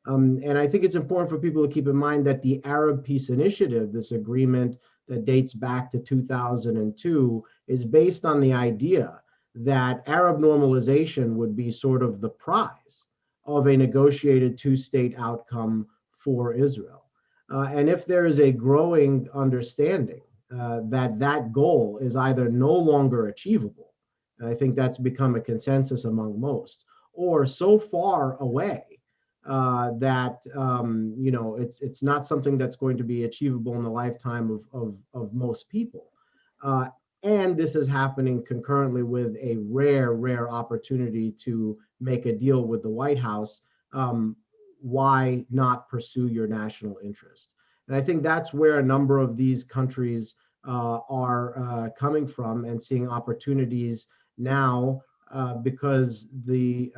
And I think it's important for people to keep in mind that the Arab Peace Initiative, this agreement that dates back to 2002, is based on the idea that Arab normalization would be sort of the prize of a negotiated two-state outcome for Israel. And if there is a growing understanding that goal is either no longer achievable, and I think that's become a consensus among most, or so far away that it's not something that's going to be achievable in the lifetime of most people. And this is happening concurrently with a rare opportunity to make a deal with the White House. Why not pursue your national interest? And I think that's where a number of these countries are coming from and seeing opportunities now because the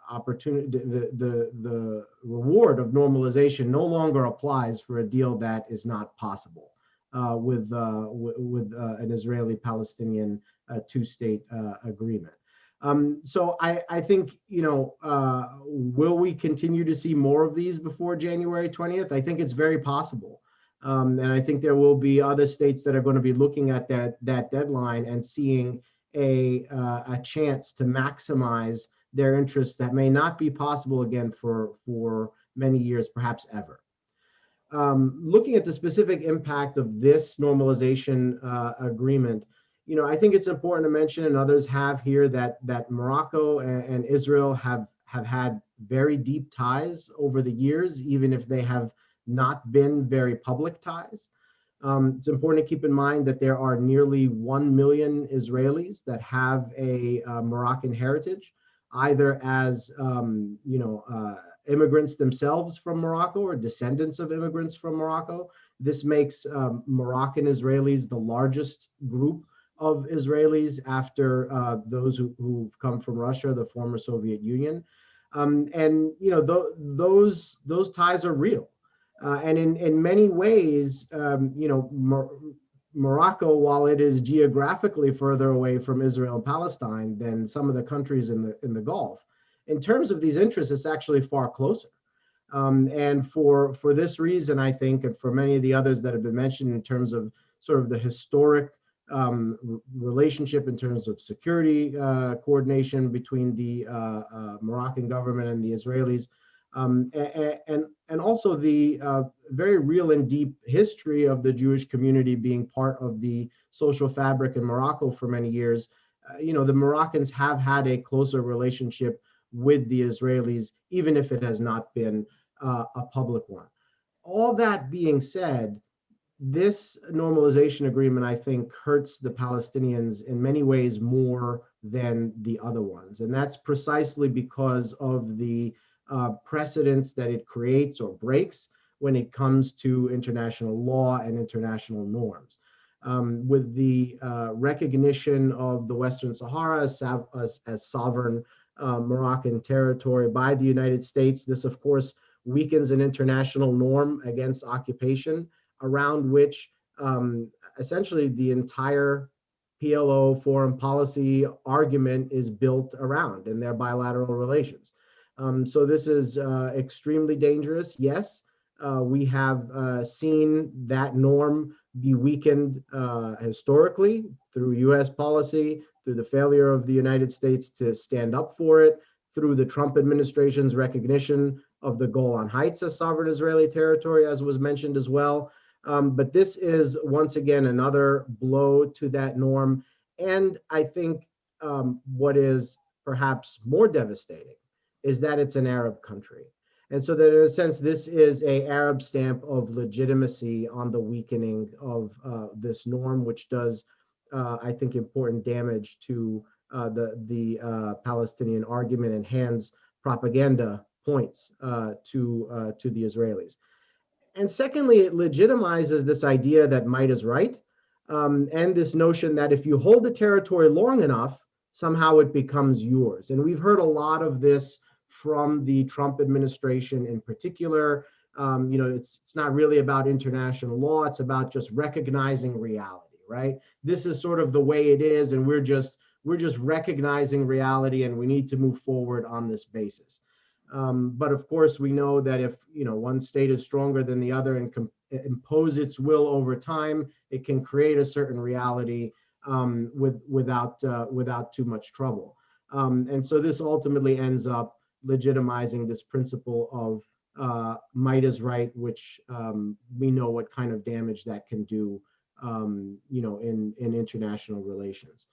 opportunity, the reward of normalization no longer applies for a deal that is not possible with an Israeli-Palestinian two-state agreement. So I think, will we continue to see more of these before January 20th? I think it's very possible. And I think there will be other states that are going to be looking at that deadline and seeing a chance to maximize their interests that may not be possible again for many years, perhaps ever. Looking at the specific impact of this normalization agreement, I think it's important to mention, and others have here, that Morocco and Israel have had very deep ties over the years, even if they have not been very public ties. It's important to keep in mind that there are nearly 1 million Israelis that have a Moroccan heritage, either as immigrants themselves from Morocco or descendants of immigrants from Morocco. This makes Moroccan Israelis the largest group of Israelis after those who've come from Russia, the former Soviet Union. Those ties are real. And in many ways, Morocco, while it is geographically further away from Israel and Palestine than some of the countries in the Gulf, in terms of these interests, it's actually far closer. And for this reason, I think, and for many of the others that have been mentioned in terms of sort of the historic relationship in terms of security coordination between the Moroccan government and the Israelis, and also the very real and deep history of the Jewish community being part of the social fabric in Morocco for many years. The Moroccans have had a closer relationship with the Israelis, even if it has not been a public one. All that being said, this normalization agreement, I think, hurts the Palestinians in many ways more than the other ones. And that's precisely because of the precedents that it creates or breaks when it comes to international law and international norms. With the recognition of the Western Sahara as sovereign Moroccan territory by the United States, this, of course, weakens an international norm against occupation, around which essentially the entire PLO foreign policy argument is built around in their bilateral relations. So this is extremely dangerous. Yes, we have seen that norm be weakened historically through US policy, through the failure of the United States to stand up for it, through the Trump administration's recognition of the Golan Heights as sovereign Israeli territory, as was mentioned as well. But this is, once again, another blow to that norm. And I think what is perhaps more devastating is that it's an Arab country. And so that in a sense, this is an Arab stamp of legitimacy on the weakening of this norm, which does, I think, important damage to the Palestinian argument and hands propaganda points to the Israelis. And secondly, it legitimizes this idea that might is right, and this notion that if you hold the territory long enough, somehow it becomes yours. And we've heard a lot of this from the Trump administration in particular. It's not really about international law, it's about just recognizing reality, right? This is sort of the way it is, and we're just recognizing reality, and we need to move forward on this basis. But of course, we know that if one state is stronger than the other and impose its will over time, it can create a certain reality without too much trouble. And so this ultimately ends up legitimizing this principle of might is right, which we know what kind of damage that can do, in international relations.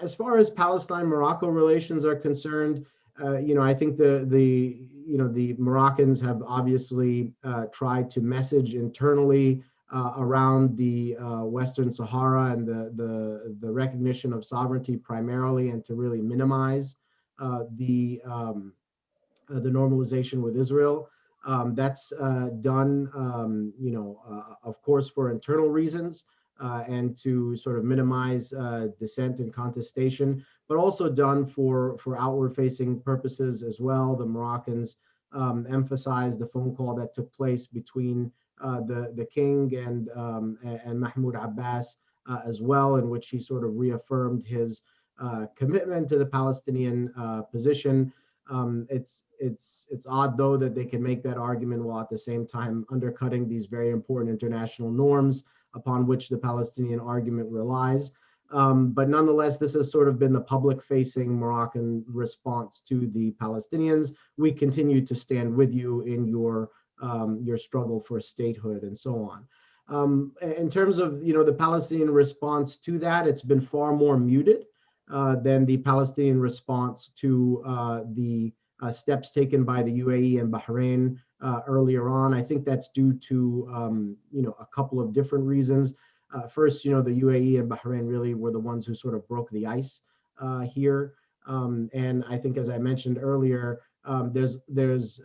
As far as Palestine-Morocco relations are concerned, I think the Moroccans have obviously tried to message internally around the Western Sahara and the recognition of sovereignty primarily, and to really minimize the normalization with Israel. That's done, of course, for internal reasons and to sort of minimize dissent and contestation, but also done for outward-facing purposes as well. The Moroccans emphasized the phone call that took place between the king and Mahmoud Abbas as well, in which he sort of reaffirmed his commitment to the Palestinian position. It's odd, though, that they can make that argument while at the same time undercutting these very important international norms upon which the Palestinian argument relies. But nonetheless, this has sort of been the public-facing Moroccan response to the Palestinians. We continue to stand with you in your struggle for statehood and so on. In terms of the Palestinian response to that, it's been far more muted than the Palestinian response to the steps taken by the UAE and Bahrain earlier on. I think that's due to a couple of different reasons. First, the UAE and Bahrain really were the ones who sort of broke the ice here. And I think, as I mentioned earlier, there's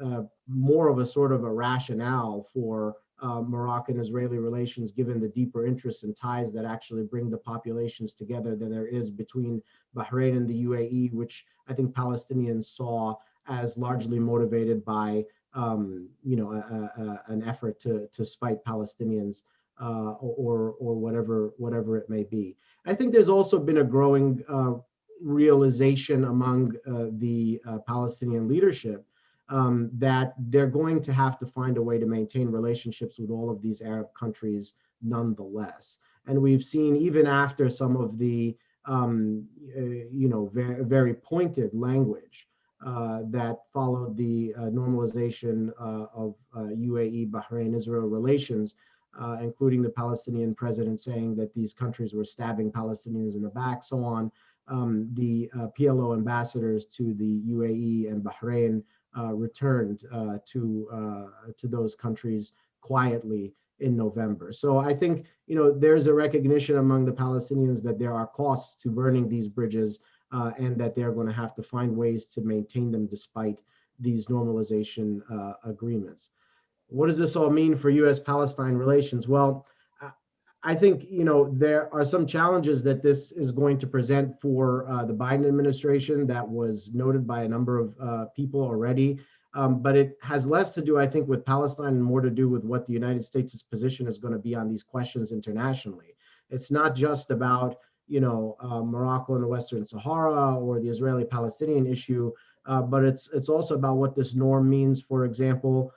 more of a sort of a rationale for Moroccan-Israeli relations, given the deeper interests and ties that actually bring the populations together than there is between Bahrain and the UAE, which I think Palestinians saw as largely motivated by an effort to spite Palestinians or whatever it may be. I think there's also been a growing realization among the Palestinian leadership that they're going to have to find a way to maintain relationships with all of these Arab countries nonetheless. And we've seen, even after some of the very, very pointed language that followed the normalization of UAE, Bahrain, Israel relations, including the Palestinian president saying that these countries were stabbing Palestinians in the back, so on. The PLO ambassadors to the UAE and Bahrain returned to those countries quietly in November. So I think there's a recognition among the Palestinians that there are costs to burning these bridges, and that they're going to have to find ways to maintain them despite these normalization agreements. What does this all mean for U.S.-Palestine relations? Well, I think there are some challenges that this is going to present for the Biden administration that was noted by a number of people already. But it has less to do, I think, with Palestine and more to do with what the United States' position is going to be on these questions internationally. It's not just about Morocco and the Western Sahara or the Israeli-Palestinian issue, but it's also about what this norm means, for example,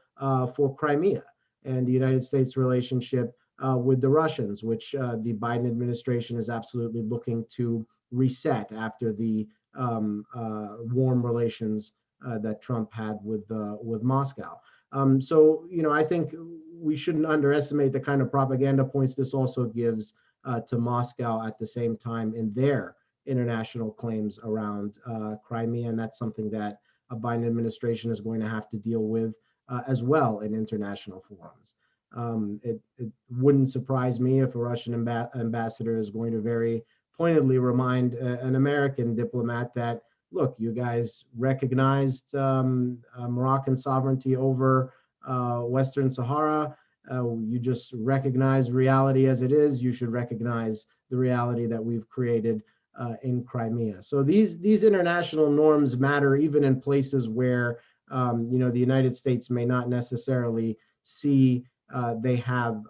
for Crimea and the United States' relationship with the Russians, which the Biden administration is absolutely looking to reset after the warm relations that Trump had with Moscow. So I think we shouldn't underestimate the kind of propaganda points this also gives to Moscow at the same time in their international claims around Crimea, and that's something that a Biden administration is going to have to deal with as well in international forums. It wouldn't surprise me if a Russian ambassador is going to very pointedly remind an American diplomat that, look, you guys recognized Moroccan sovereignty over Western Sahara. You just recognize reality as it is. You should recognize the reality that we've created in Crimea. So these international norms matter even in places where the United States may not necessarily see they have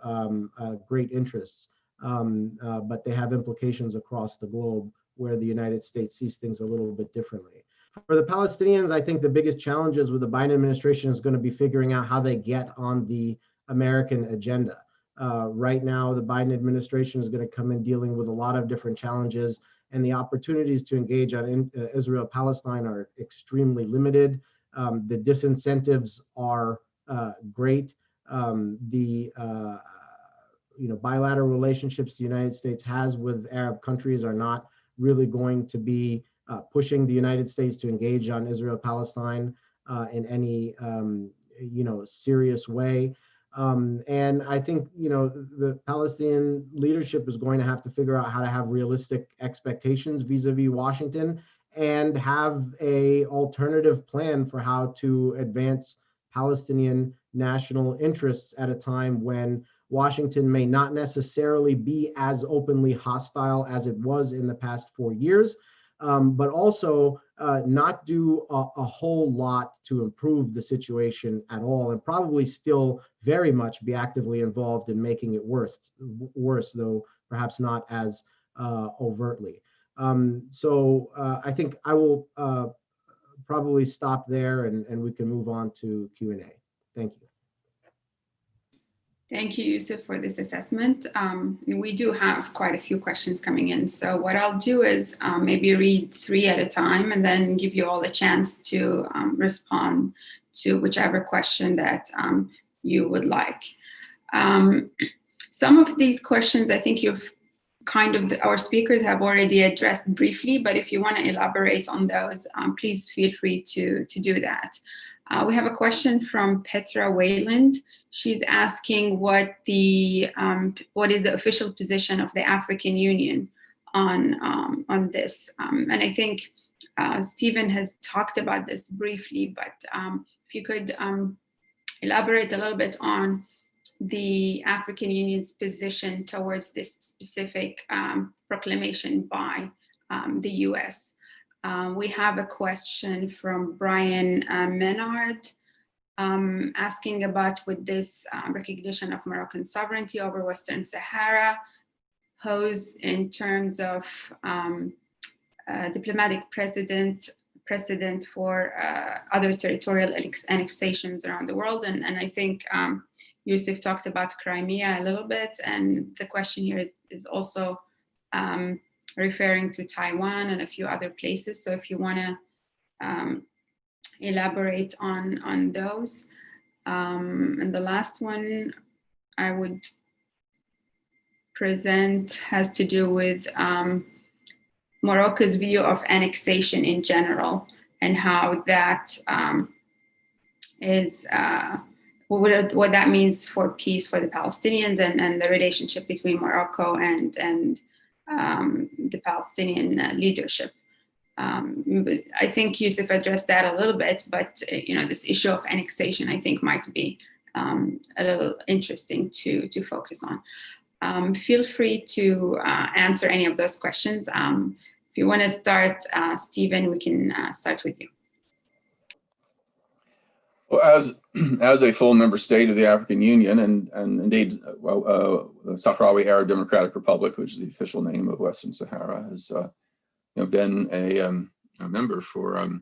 great interests, but they have implications across the globe where the United States sees things a little bit differently. For the Palestinians, I think the biggest challenges with the Biden administration is going to be figuring out how they get on the American agenda. Right now, the Biden administration is going to come in dealing with a lot of different challenges, and the opportunities to engage on Israel-Palestine are extremely limited. The disincentives are great. The bilateral relationships the United States has with Arab countries are not really going to be pushing the United States to engage on Israel-Palestine in any serious way. And I think the Palestinian leadership is going to have to figure out how to have realistic expectations vis-a-vis Washington and have a alternative plan for how to advance Palestinian national interests at a time when Washington may not necessarily be as openly hostile as it was in the past 4 years, but also not do a whole lot to improve the situation at all, and probably still very much be actively involved in making it worse, though perhaps not as overtly. So I think I will probably stop there, and we can move on to Q&A. Thank you. Thank you, Yusuf, for this assessment. We do have quite a few questions coming in. So what I'll do is maybe read 3 at a time and then give you all a chance to respond to whichever question that you would like. Some of these questions, I think our speakers have already addressed briefly, but if you want to elaborate on those, please feel free to do that. We have a question from Petra Wayland. She's asking what is the official position of the African Union on this. And I think Stephen has talked about this briefly, but if you could elaborate a little bit on the African Union's position towards this specific proclamation by the US. We have a question from Brian Menard asking about would this recognition of Moroccan sovereignty over Western Sahara pose in terms of diplomatic precedent for other territorial annexations around the world. And I think Yusuf talked about Crimea a little bit, and the question here is also referring to Taiwan and a few other places. So if you want to elaborate on those. And the last one I would present has to do with Morocco's view of annexation in general and how that is what that means for peace for the Palestinians and the relationship between Morocco and the Palestinian leadership. I think Yusuf addressed that a little bit, but this issue of annexation, I think, might be a little interesting to focus on. Feel free to answer any of those questions. If you want to start, Stephen, we can start with you. Well, as a full member state of the African Union, and indeed, the Sahrawi Arab Democratic Republic, which is the official name of Western Sahara, has been a member for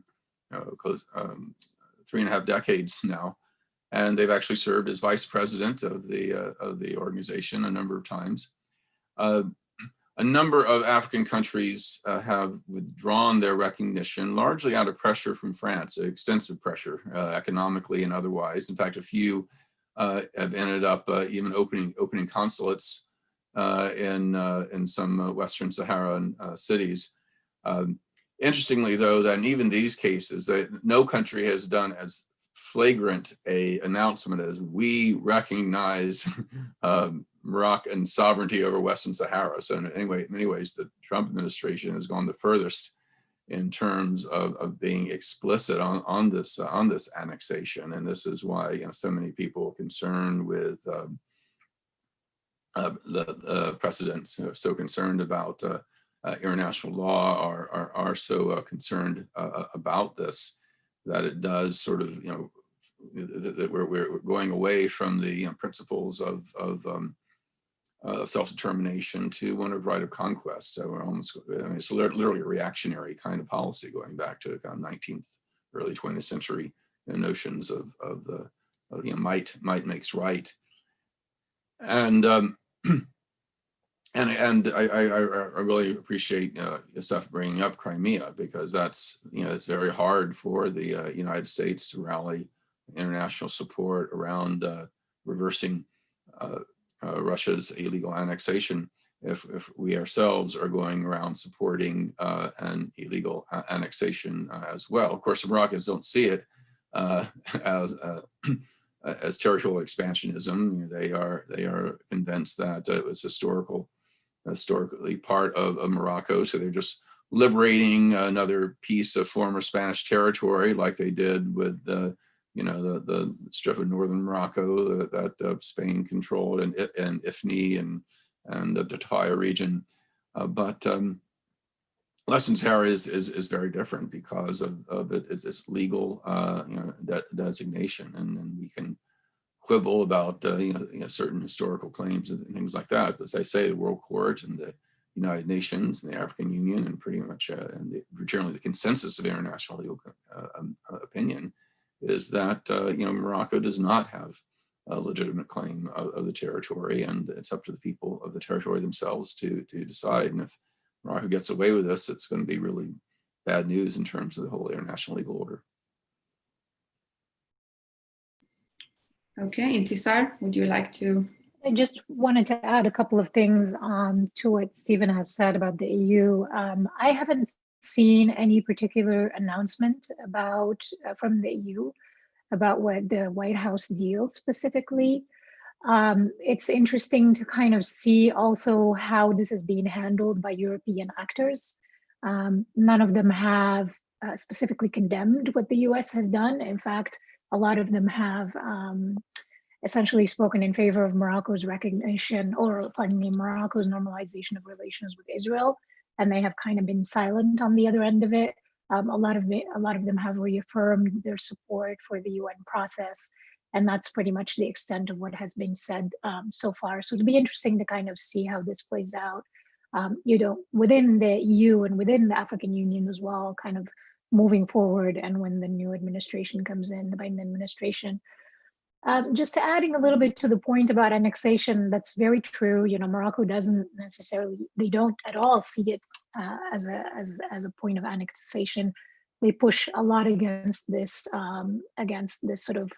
close 3.5 decades now, and they've actually served as vice president of the organization a number of times. A number of African countries have withdrawn their recognition, largely out of pressure from France, extensive pressure, economically and otherwise. In fact, a few have ended up even opening consulates in some Western Saharan cities. Interestingly, though, that in even these cases, that no country has done as flagrant a announcement as we recognize Moroccan sovereignty over Western Sahara. So in many ways, the Trump administration has gone the furthest in terms of being explicit on this annexation, and this is why so many people concerned with the precedents, so concerned about international law, are so concerned about this, that it does sort of that we're going away from the principles of self-determination to one of right of conquest. So we're almost, it's literally a reactionary kind of policy going back to kind of 19th, early 20th century notions of might makes right. And I really appreciate Yusuf bringing up Crimea, because that's it's very hard for the United States to rally international support around reversing Russia's illegal annexation if we ourselves are going around supporting an illegal annexation as well. Of course, the Moroccans don't see it as territorial expansionism. They are convinced that it was historically part of Morocco, so they're just liberating another piece of former Spanish territory, like they did with the strip of northern Morocco that Spain controlled, and Ifni and the Tafaya region. But Western Sahara is very different because of its legal designation, and we can quibble about certain historical claims and things like that. But as I say, the World Court and the United Nations and the African Union, and pretty much generally the consensus of international legal opinion, is that Morocco does not have legitimate claim of the territory, and it's up to the people of the territory themselves to decide. And if Morocco gets away with this, it's going to be really bad news in terms of the whole international legal order. Okay, Intisar, would you like to? I just wanted to add a couple of things to what Stephen has said about the EU. I haven't seen any particular announcement about from the EU about what the White House deal specifically. It's interesting to kind of see also how this is being handled by European actors. None of them have specifically condemned what the US has done. In fact, a lot of them have essentially spoken in favor of Morocco's recognition, or pardon me, Morocco's normalization of relations with Israel, and they have kind of been silent on the other end of it. A lot of them have reaffirmed their support for the UN process, and that's pretty much the extent of what has been said so far. So it'll be interesting to kind of see how this plays out, within the EU and within the African Union as well, kind of moving forward, and when the new administration comes in, the Biden administration. Just to adding a little bit to the point about annexation, that's very true. Morocco doesn't necessarily, they don't at all see it as a point of annexation. They push a lot against this sort of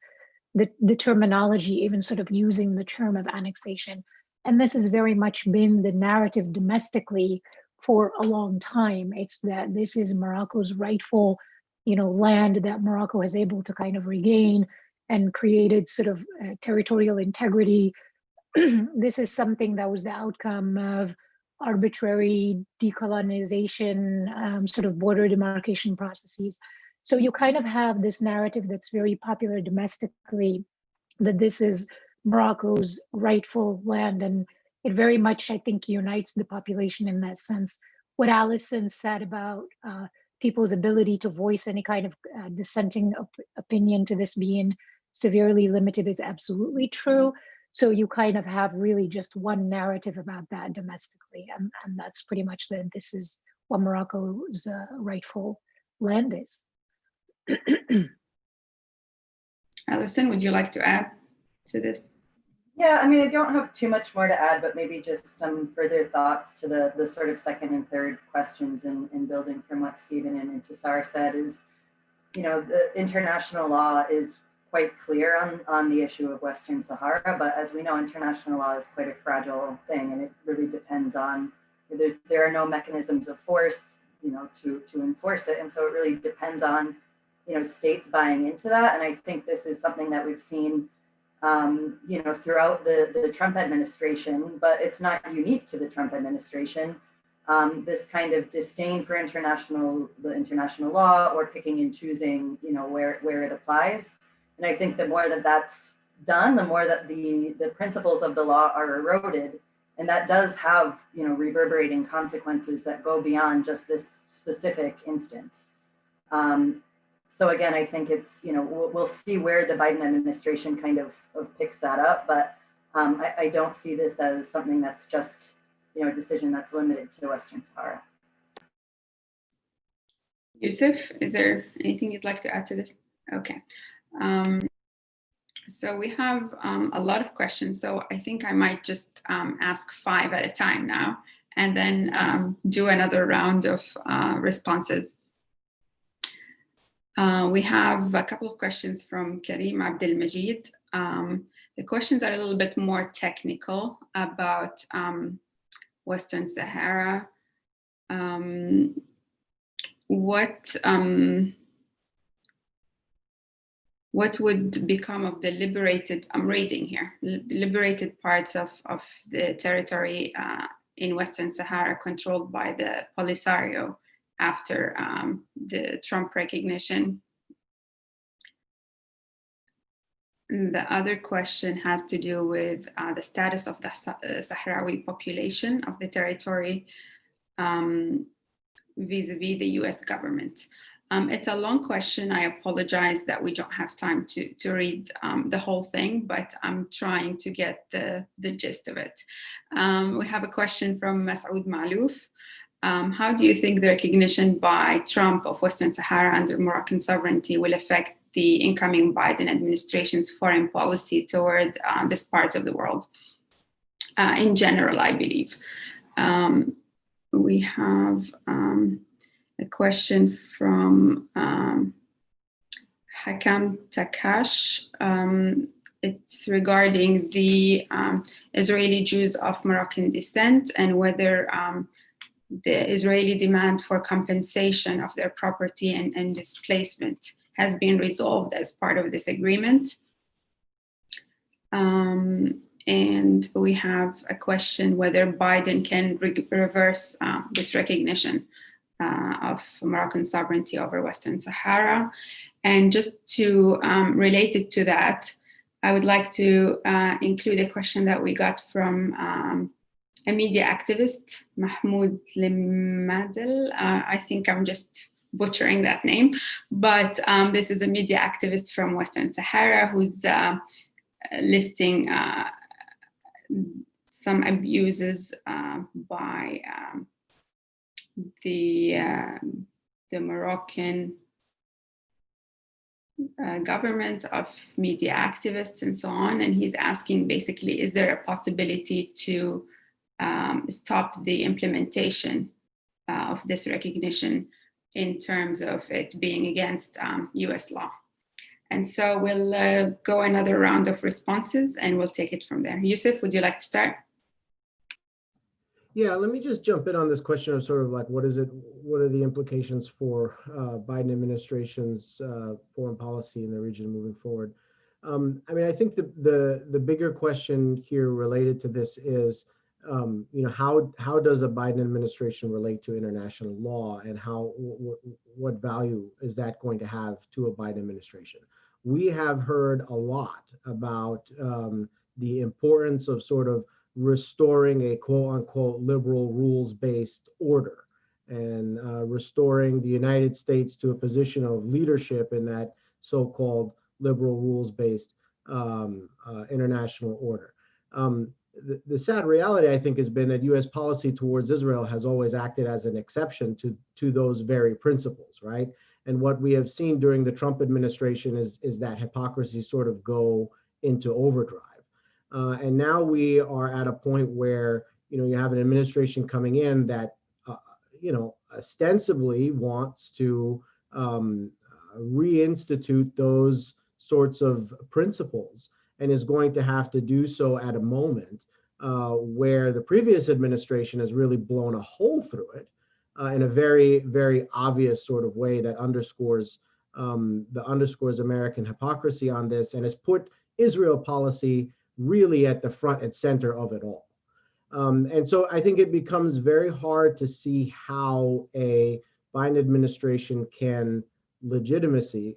the terminology, even sort of using the term of annexation. And this has very much been the narrative domestically for a long time. It's that this is Morocco's rightful, land that Morocco is able to kind of regain and created sort of territorial integrity. This is something that was the outcome of arbitrary decolonization, sort of border demarcation processes. So you kind of have this narrative that's very popular domestically, that this is Morocco's rightful land. And it very much, I think, unites the population in that sense. What Alison said about people's ability to voice any kind of dissenting opinion to this being severely limited is absolutely true. So you kind of have really just one narrative about that domestically. And that's pretty much that this is what Morocco's rightful land is. Alison, would you like to add to this? Yeah, I mean, I don't have too much more to add, but maybe just some further thoughts to the sort of second and third questions, and building from what Stephen and Intisar said is, the international law is quite clear on the issue of Western Sahara, but as we know, international law is quite a fragile thing, and it really depends on, there are no mechanisms of force, to enforce it, and so it really depends on, states buying into that. And I think this is something that we've seen, throughout the Trump administration, but it's not unique to the Trump administration. This kind of disdain for the international law, or picking and choosing, where it applies. And I think the more that that's done, the more that the principles of the law are eroded. And that does have, reverberating consequences that go beyond just this specific instance. So again, I think it's, we'll see where the Biden administration kind of picks that up, but I don't see this as something that's just, a decision that's limited to Western Sahara. Yusuf, is there anything you'd like to add to this? Okay. So we have a lot of questions, so I think I might just ask 5 at a time now, and then do another round of responses. We have a couple of questions from Karim Abdelmajid. The questions are a little bit more technical about Western Sahara. What would become of the liberated, I'm reading here, liberated parts of the territory in Western Sahara controlled by the Polisario after the Trump recognition? And the other question has to do with the status of the Sahrawi population of the territory vis-a-vis the US government. It's a long question. I apologize that we don't have time to read the whole thing, but I'm trying to get the gist of it. We have a question from Masoud Malouf. How do you think the recognition by Trump of Western Sahara under Moroccan sovereignty will affect the incoming Biden administration's foreign policy toward this part of the world. In general, I believe. We have a question from Hakam Takash. It's regarding the Israeli Jews of Moroccan descent and whether the Israeli demand for compensation of their property and displacement has been resolved as part of this agreement. And we have a question whether Biden can reverse this recognition of Moroccan sovereignty over Western Sahara. And just to relate it to that, I would like to include a question that we got from a media activist, Mahmoud Limadel. I think I'm just butchering that name, but this is a media activist from Western Sahara who's listing some abuses by the Moroccan government of media activists and so on. And he's asking basically, is there a possibility to stop the implementation of this recognition in terms of it being against US law? And so we'll go another round of responses and we'll take it from there. Yusuf, would you like to start? Yeah, let me just jump in on this question of sort of like, what are the implications for Biden administration's foreign policy in the region moving forward? I mean, I think the bigger question here related to this is, how does a Biden administration relate to international law, and what value is that going to have to a Biden administration? We have heard a lot about the importance of sort of restoring a quote unquote liberal rules-based order and restoring the United States to a position of leadership in that so-called liberal rules-based international order. The sad reality, I think, has been that US policy towards Israel has always acted as an exception to those very principles, right? And what we have seen during the Trump administration is that hypocrisy sort of go into overdrive. And now we are at a point where, you have an administration coming in that, ostensibly wants to reinstitute those sorts of principles, and is going to have to do so at a moment where the previous administration has really blown a hole through it in a very, very obvious sort of way that underscores American hypocrisy on this, and has put Israel policy really at the front and center of it all. And so I think it becomes very hard to see how a Biden administration can legitimately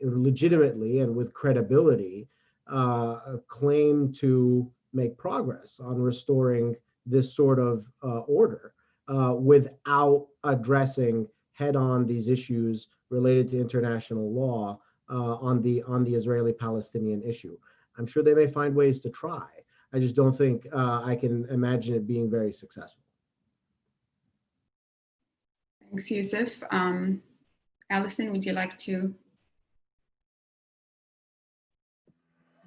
and with credibility claim to make progress on restoring this sort of order without addressing head-on these issues related to international law on the Israeli-Palestinian issue. I'm sure they may find ways to try. I just don't think I can imagine it being very successful. Thanks, Yusuf. Alison, would you like to?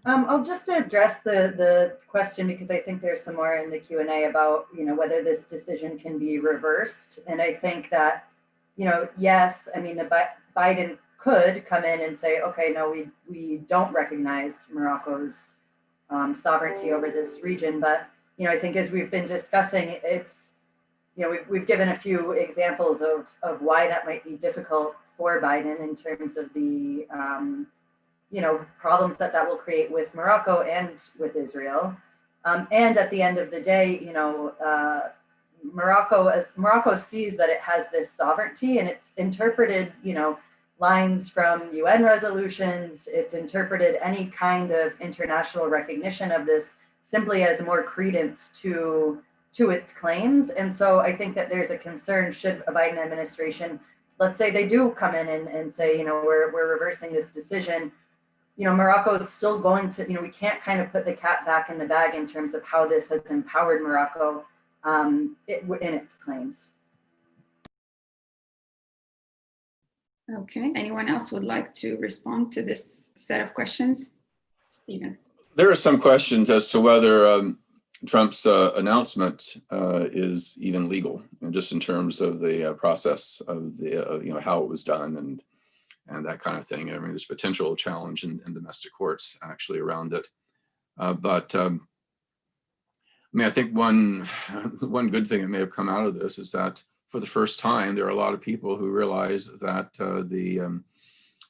I'll just address the question, because I think there's some more in the Q&A about, whether this decision can be reversed. And I think that, yes, I mean, Biden could come in and say, okay, no, we don't recognize Morocco's sovereignty over this region. But, I think as we've been discussing, it's, we've given a few examples of why that might be difficult for Biden in terms of the, problems that will create with Morocco and with Israel. And at the end of the day, Morocco sees that it has this sovereignty, and it's interpreted, lines from UN resolutions. It's interpreted any kind of international recognition of this simply as more credence to its claims. And so I think that there's a concern, should a Biden administration, let's say they do come in and say, we're reversing this decision, Morocco is still going to, we can't kind of put the cat back in the bag in terms of how this has empowered Morocco in its claims. Okay, anyone else would like to respond to this set of questions? Stephen. There are some questions as to whether Trump's announcement is even legal, and just in terms of the process of the how it was done and that kind of thing. I mean, there's potential challenge in domestic courts actually around it, but I mean, I think one good thing that may have come out of this is that for the first time, there are a lot of people who realize that the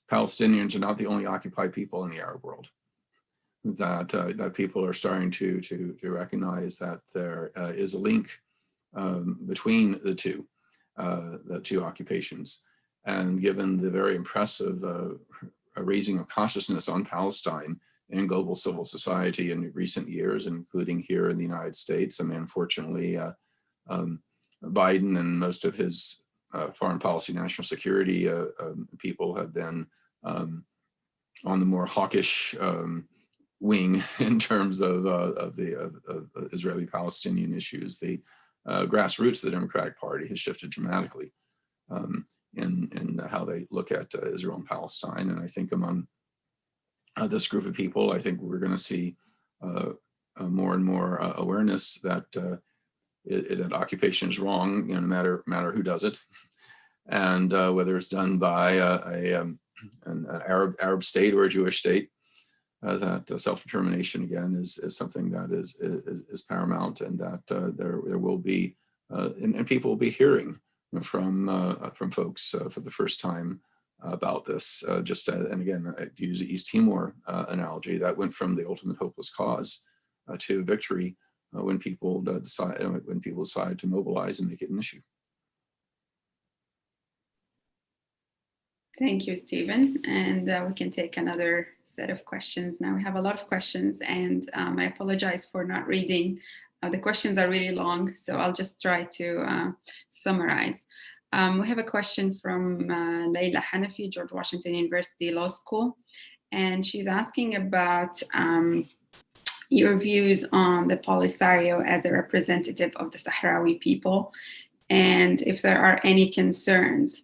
Palestinians are not the only occupied people in the Arab world. That people are starting to recognize that there is a link between the two occupations. And given the very impressive raising of consciousness on Palestine in global civil society in recent years, including here in the United States, I mean, unfortunately, Biden and most of his foreign policy, national security people have been on the more hawkish wing in terms of the Israeli-Palestinian issues. The grassroots of the Democratic Party has shifted dramatically in how they look at Israel and Palestine. And I think among this group of people, I think we're going to see more and more awareness that that occupation is wrong, no matter who does it, and whether it's done by an Arab state or a Jewish state. That self-determination again is something that is paramount, and that there will be and people will be hearing from folks for the first time about this. And again, I use the East Timor analogy that went from the ultimate hopeless cause to victory when people decide to mobilize and make it an issue. Thank you, Stephen. And we can take another set of questions. Now we have a lot of questions, and I apologize for not reading. The questions are really long, so I'll just try to summarize. We have a question from Layla Hanafi, George Washington University Law School, and she's asking about your views on the Polisario as a representative of the Sahrawi people, and if there are any concerns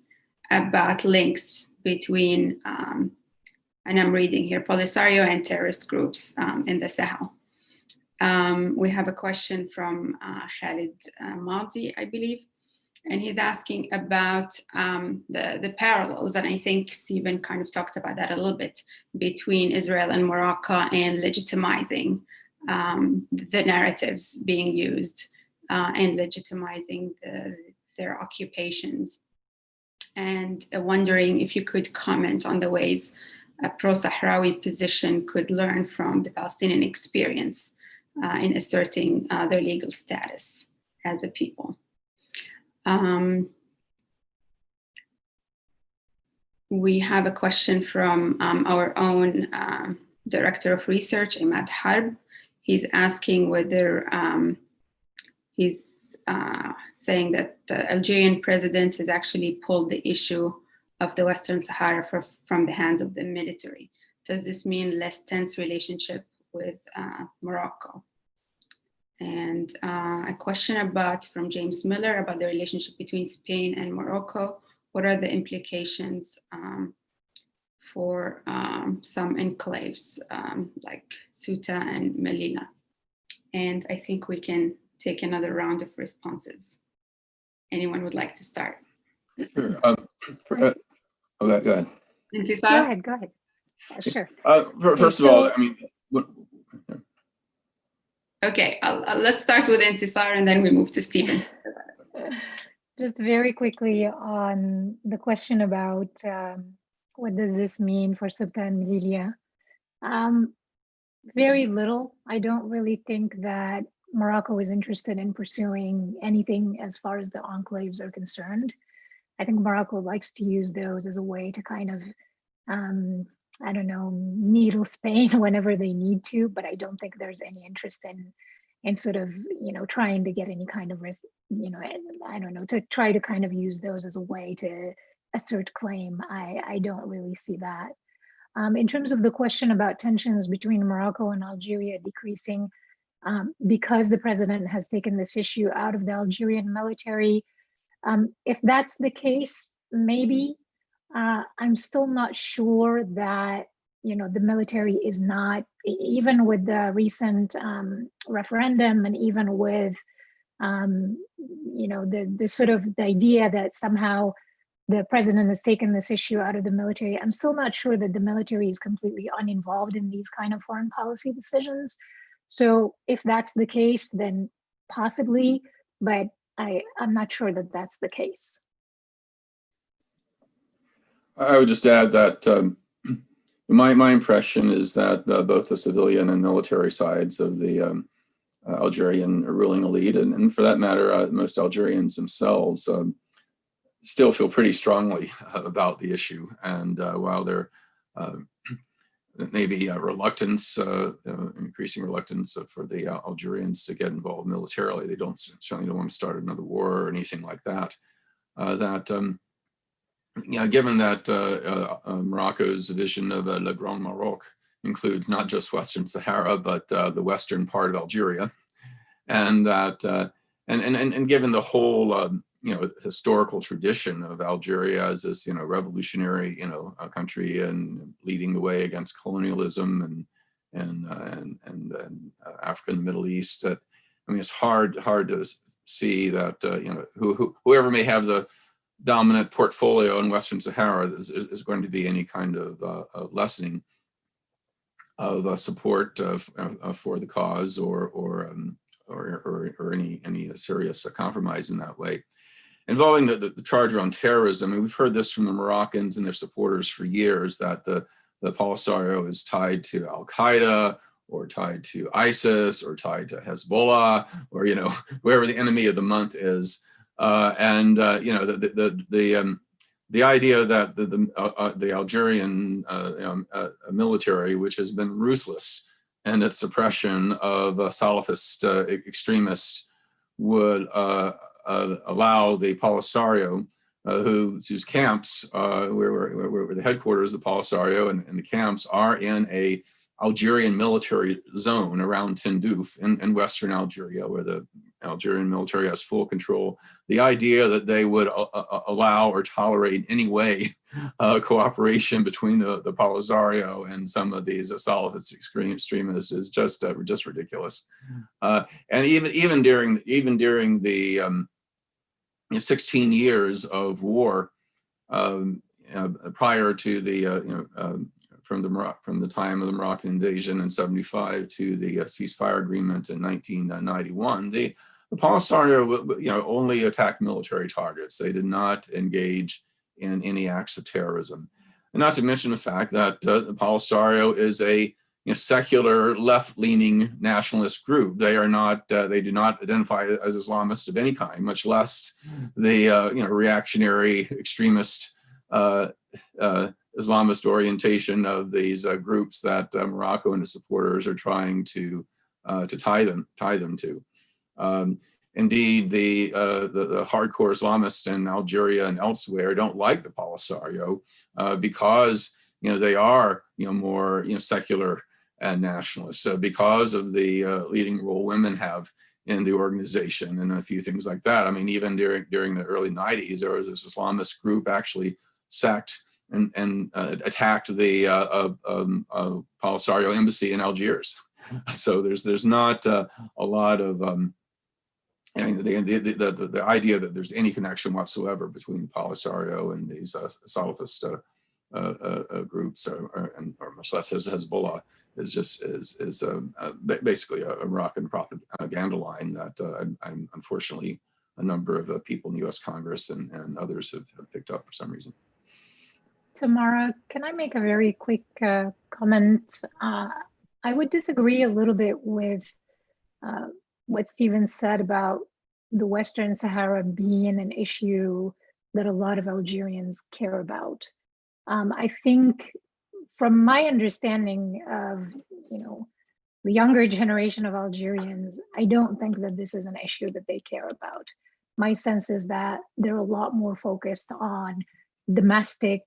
about links between, and I'm reading here, Polisario and terrorist groups in the Sahel. We have a question from Khalid Madi, I believe, and he's asking about the parallels, and I think Stephen kind of talked about that a little bit, between Israel and Morocco and legitimizing the narratives being used and legitimizing their occupations. And wondering if you could comment on the ways a pro-Sahrawi position could learn from the Palestinian experience in asserting their legal status as a people. We have a question from our own Director of Research, Imad Harb. He's asking whether he's saying that the Algerian president has actually pulled the issue of the Western Sahara from the hands of the military. Does this mean less tense relationship with Morocco? And a question from James Miller about the relationship between Spain and Morocco. What are the implications for some enclaves like Ceuta and Melilla? And I think we can take another round of responses. Anyone would like to start? Sure. Go ahead. Intisar? Go ahead. Yeah, sure. First of all, I mean, okay, let's start with Intisar and then we move to Stephen. Just very quickly on the question about what does this mean for Ceuta and Melilla? Very little. I don't really think that Morocco is interested in pursuing anything as far as the enclaves are concerned. I think Morocco likes to use those as a way to kind of, I don't know, needle Spain whenever they need to, but I don't think there's any interest in sort of, trying to get any kind of risk, I don't know, to try to kind of use those as a way to assert claim. I don't really see that. In terms of the question about tensions between Morocco and Algeria decreasing, because the president has taken this issue out of the Algerian military, if that's the case, maybe. I'm still not sure that, the military is not, even with the recent referendum, and even with, the sort of the idea that somehow the president has taken this issue out of the military. I'm still not sure that the military is completely uninvolved in these kind of foreign policy decisions. So if that's the case, then possibly, but I'm not sure that that's the case. I would just add that my impression is that both the civilian and military sides of the Algerian ruling elite, and for that matter, most Algerians themselves, still feel pretty strongly about the issue. And while there may be reluctance, increasing reluctance for the Algerians to get involved militarily, they certainly don't want to start another war or anything like that. Given that Morocco's vision of Le Grand Maroc includes not just Western Sahara, but the western part of Algeria, and that and given the whole historical tradition of Algeria as this revolutionary country and leading the way against colonialism and Africa and the Middle East, that it's hard to see that whoever may have the dominant portfolio in Western Sahara is going to be any kind of lessening of support for the cause or any serious compromise in that way. Involving the charge around terrorism, we've heard this from the Moroccans and their supporters for years, that the Polisario is tied to Al-Qaeda or tied to ISIS or tied to Hezbollah or wherever the enemy of the month is. The idea that the Algerian military, which has been ruthless in its suppression of Salafist extremists, would allow the Polisario, whose camps, where the headquarters of the Polisario and the camps are in a Algerian military zone around Tindouf in Western Algeria, where the Algerian military has full control. The idea that they would allow or tolerate in any way cooperation between the Polisario and some of these Salafist extremists is just ridiculous. And even during the 16 years of war prior to the from the time of the Moroccan invasion in 75 to the ceasefire agreement in 1991, the Polisario only attacked military targets. They did not engage in any acts of terrorism. And not to mention the fact that the Polisario is a secular left-leaning nationalist group. They are not. They do not identify as Islamist of any kind, much less the reactionary extremist Islamist orientation of these groups that Morocco and its supporters are trying to tie them to. Indeed, the hardcore Islamists in Algeria and elsewhere don't like the Polisario because they are more secular and nationalists, because of the leading role women have in the organization and a few things like that. I mean, even during the early 90s, there was this Islamist group actually sacked and attacked the Polisario embassy in Algiers. So there's not a lot of the idea that there's any connection whatsoever between Polisario and these Salafist groups, or much less Hezbollah, is basically a Moroccan propaganda line that I'm unfortunately a number of people in the U.S. Congress and others have picked up for some reason. Tamara, can I make a very quick comment? I would disagree a little bit with what Stephen said about the Western Sahara being an issue that a lot of Algerians care about. I think, from my understanding of the younger generation of Algerians, I don't think that this is an issue that they care about. My sense is that they're a lot more focused on domestic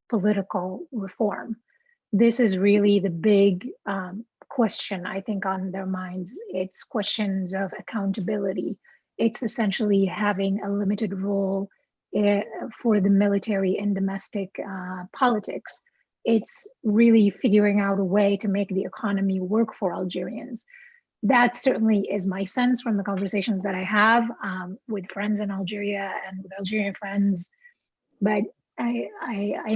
political reform. This is really the big question, I think, on their minds. It's questions of accountability. It's essentially having a limited role for the military and domestic politics. It's really figuring out a way to make the economy work for Algerians. That certainly is my sense from the conversations that I have with friends in Algeria and with Algerian friends. But I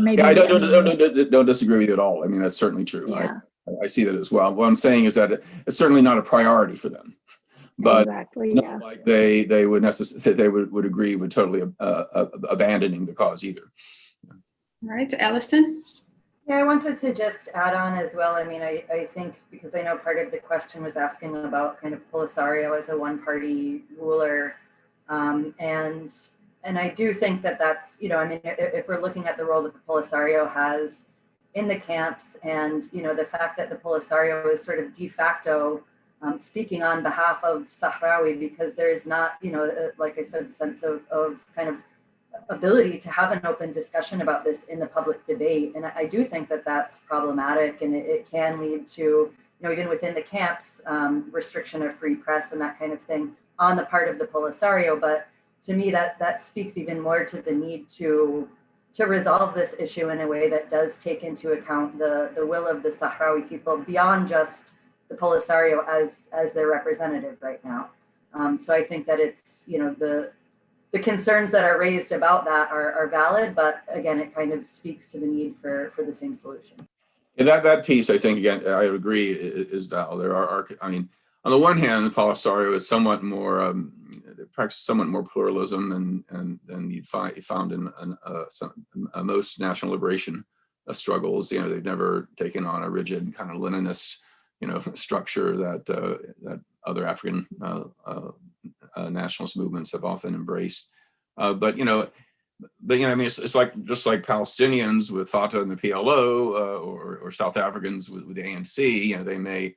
maybe I don't disagree with you at all. I mean, that's certainly true. Yeah. I see that as well. What I'm saying is that it's certainly not a priority for them, but exactly, it's not like they would would agree with totally abandoning the cause either. All right, Alison. Yeah, I wanted to just add on as well. I mean, I think, because I know part of the question was asking about kind of Polisario as a one-party ruler. And I do think that that's, you know, I mean, if we're looking at the role that the Polisario has in the camps, and, you know, the fact that the Polisario is sort of de facto speaking on behalf of Sahrawi, because there is not, you know, like I said, a sense of kind of ability to have an open discussion about this in the public debate. And I do think that that's problematic, and it can lead to, you know, even within the camps, restriction of free press and that kind of thing on the part of the Polisario. But to me, that speaks even more to the need to resolve this issue in a way that does take into account the will of the Sahrawi people beyond just the Polisario as their representative right now. So I think that it's, you know, the concerns that are raised about that are valid, but again, it kind of speaks to the need for the same solution. Yeah, that piece, I think, again, I would agree, is valid. There are, I mean, on the one hand, the Polisario is somewhat more, practices somewhat more pluralism than you'd found in most national liberation struggles. You know, they've never taken on a rigid kind of Leninist, you know, structure that other African nationalist movements have often embraced. But you know, I mean, it's like just like Palestinians with Fatah and the PLO, or South Africans with the ANC. You know, they may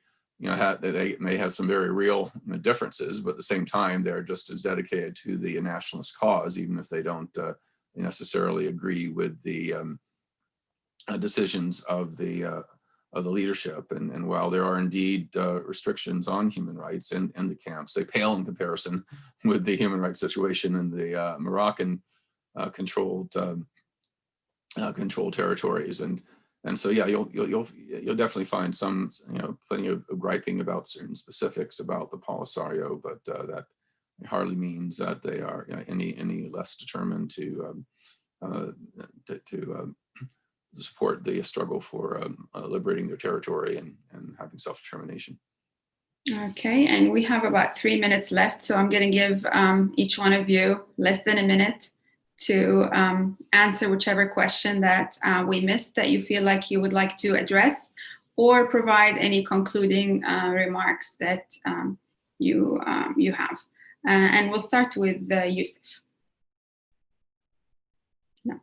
have some very real differences, but at the same time, they're just as dedicated to the nationalist cause, even if they don't necessarily agree with the decisions of the leadership. And while there are indeed restrictions on human rights in the camps, they pale in comparison with the human rights situation in the Moroccan controlled territories. And so, yeah, you'll definitely find some, you know, plenty of griping about certain specifics about the Polisario, but that hardly means that they are, you know, any less determined to support the struggle for liberating their territory and having self-determination. Okay, and we have about 3 minutes left, so I'm going to give each one of you less than a minute to answer whichever question that we missed that you feel like you would like to address, or provide any concluding remarks that you have. And we'll start with Yusuf. No.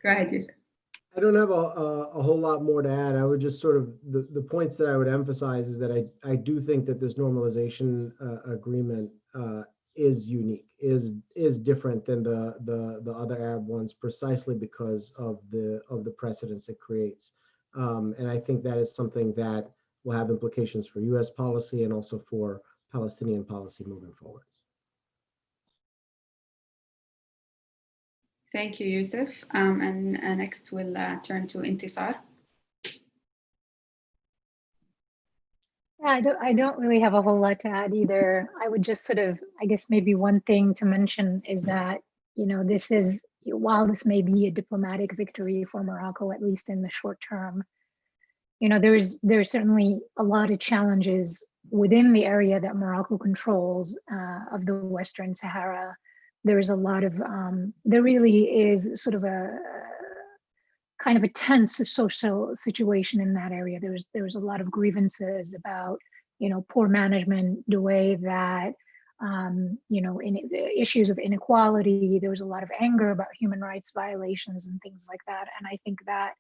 Go ahead, Yusuf. I don't have a whole lot more to add. I would just sort of, the points that I would emphasize is that I do think that this normalization agreement is unique, is different than the other Arab ones, precisely because of the precedents it creates. And I think that is something that will have implications for US policy and also for Palestinian policy moving forward. Thank you, Yusuf. And next we'll turn to Intisar. Yeah, I don't really have a whole lot to add either. I would just sort of, I guess maybe one thing to mention is that, you know, this is, while this may be a diplomatic victory for Morocco, at least in the short term, you know, there's certainly a lot of challenges within the area that Morocco controls of the Western Sahara. There's a lot of, there really is sort of a kind of a tense social situation in that area. There's a lot of grievances about, you know, poor management, the way that, you know, in the issues of inequality, there was a lot of anger about human rights violations and things like that. And I think that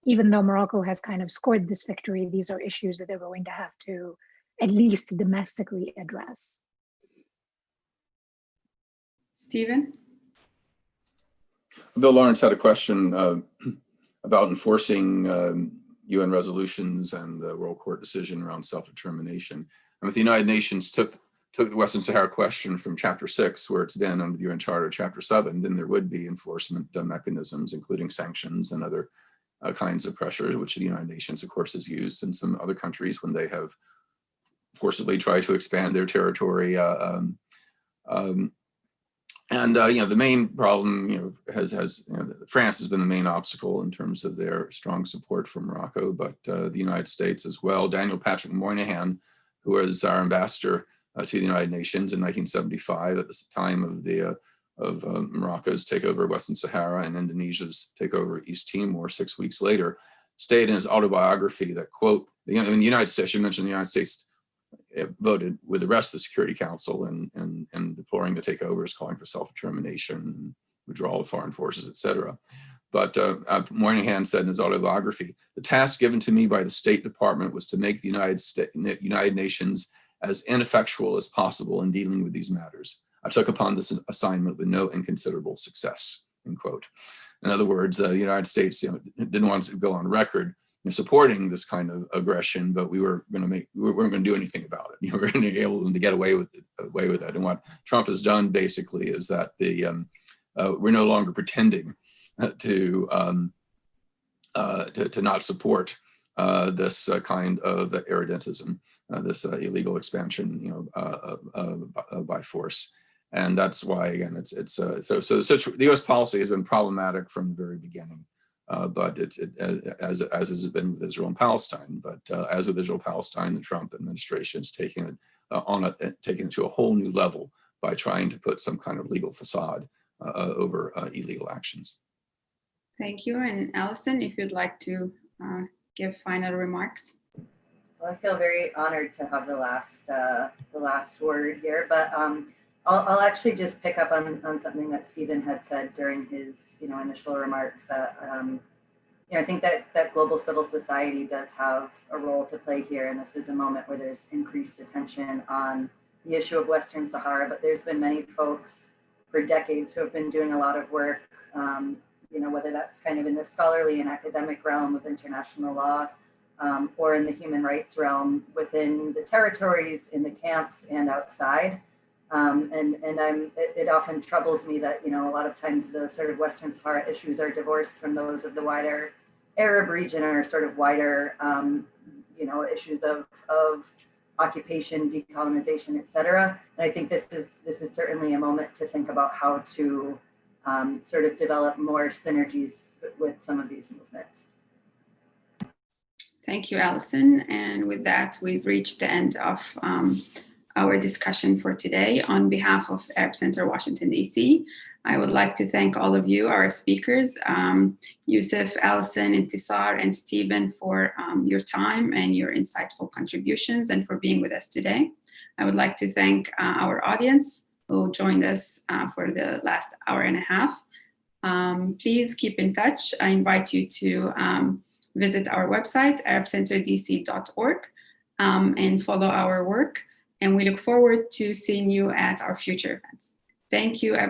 even though Morocco has kind of scored this victory, these are issues that they're going to have to at least domestically address. Stephen? Bill Lawrence had a question about enforcing UN resolutions and the World Court decision around self-determination. I mean, if the United Nations took took the Western Sahara question from Chapter 6, where it's been under the UN Charter, Chapter 7, then there would be enforcement mechanisms, including sanctions and other kinds of pressures, which the United Nations, of course, has used in some other countries when they have forcibly tried to expand their territory. The main problem, France has been the main obstacle in terms of their strong support for Morocco, but the United States as well. Daniel Patrick Moynihan, who was our ambassador to the United Nations in 1975 at the time of Morocco's takeover of Western Sahara and Indonesia's takeover of East Timor 6 weeks later, stated in his autobiography that, quote, the United States, I should mention the United States voted with the rest of the Security Council and deploring the takeovers, calling for self-determination, withdrawal of foreign forces, etc. But Moynihan said in his autobiography, the task given to me by the State Department was to make the United Nations as ineffectual as possible in dealing with these matters. I took upon this assignment with no inconsiderable success, end quote. In other words, the United States didn't want to go on record supporting this kind of aggression, but we weren't going to do anything about it. We were going to be able to get away with it. And what Trump has done basically is that we're no longer pretending to not support this kind of irredentism, this illegal expansion, by force. And that's why, again, the U.S. policy has been problematic from the very beginning. But as has been with Israel and Palestine. But as with Israel and Palestine, the Trump administration is taking it to a whole new level by trying to put some kind of legal facade over illegal actions. Thank you. And Allison, if you'd like to give final remarks. Well, I feel very honored to have the last word here, but I'll actually just pick up on something that Stephen had said during his initial remarks, that I think that global civil society does have a role to play here, and this is a moment where there's increased attention on the issue of Western Sahara, but there's been many folks for decades who have been doing a lot of work, whether that's kind of in the scholarly and academic realm of international law, or in the human rights realm within the territories, in the camps, and outside. It often troubles me that, a lot of times the sort of Western Sahara issues are divorced from those of the wider Arab region or sort of wider, issues of occupation, decolonization, et cetera. And I think this is certainly a moment to think about how to sort of develop more synergies with some of these movements. Thank you, Allison. And with that, we've reached the end of our discussion for today. On behalf of Arab Center Washington, D.C., I would like to thank all of you, our speakers, Yusuf, Allison, Intisar, and Stephen, for your time and your insightful contributions and for being with us today. I would like to thank our audience who joined us for the last hour and a half. Please keep in touch. I invite you to visit our website, arabcenterdc.org, and follow our work. And we look forward to seeing you at our future events. Thank you, everyone.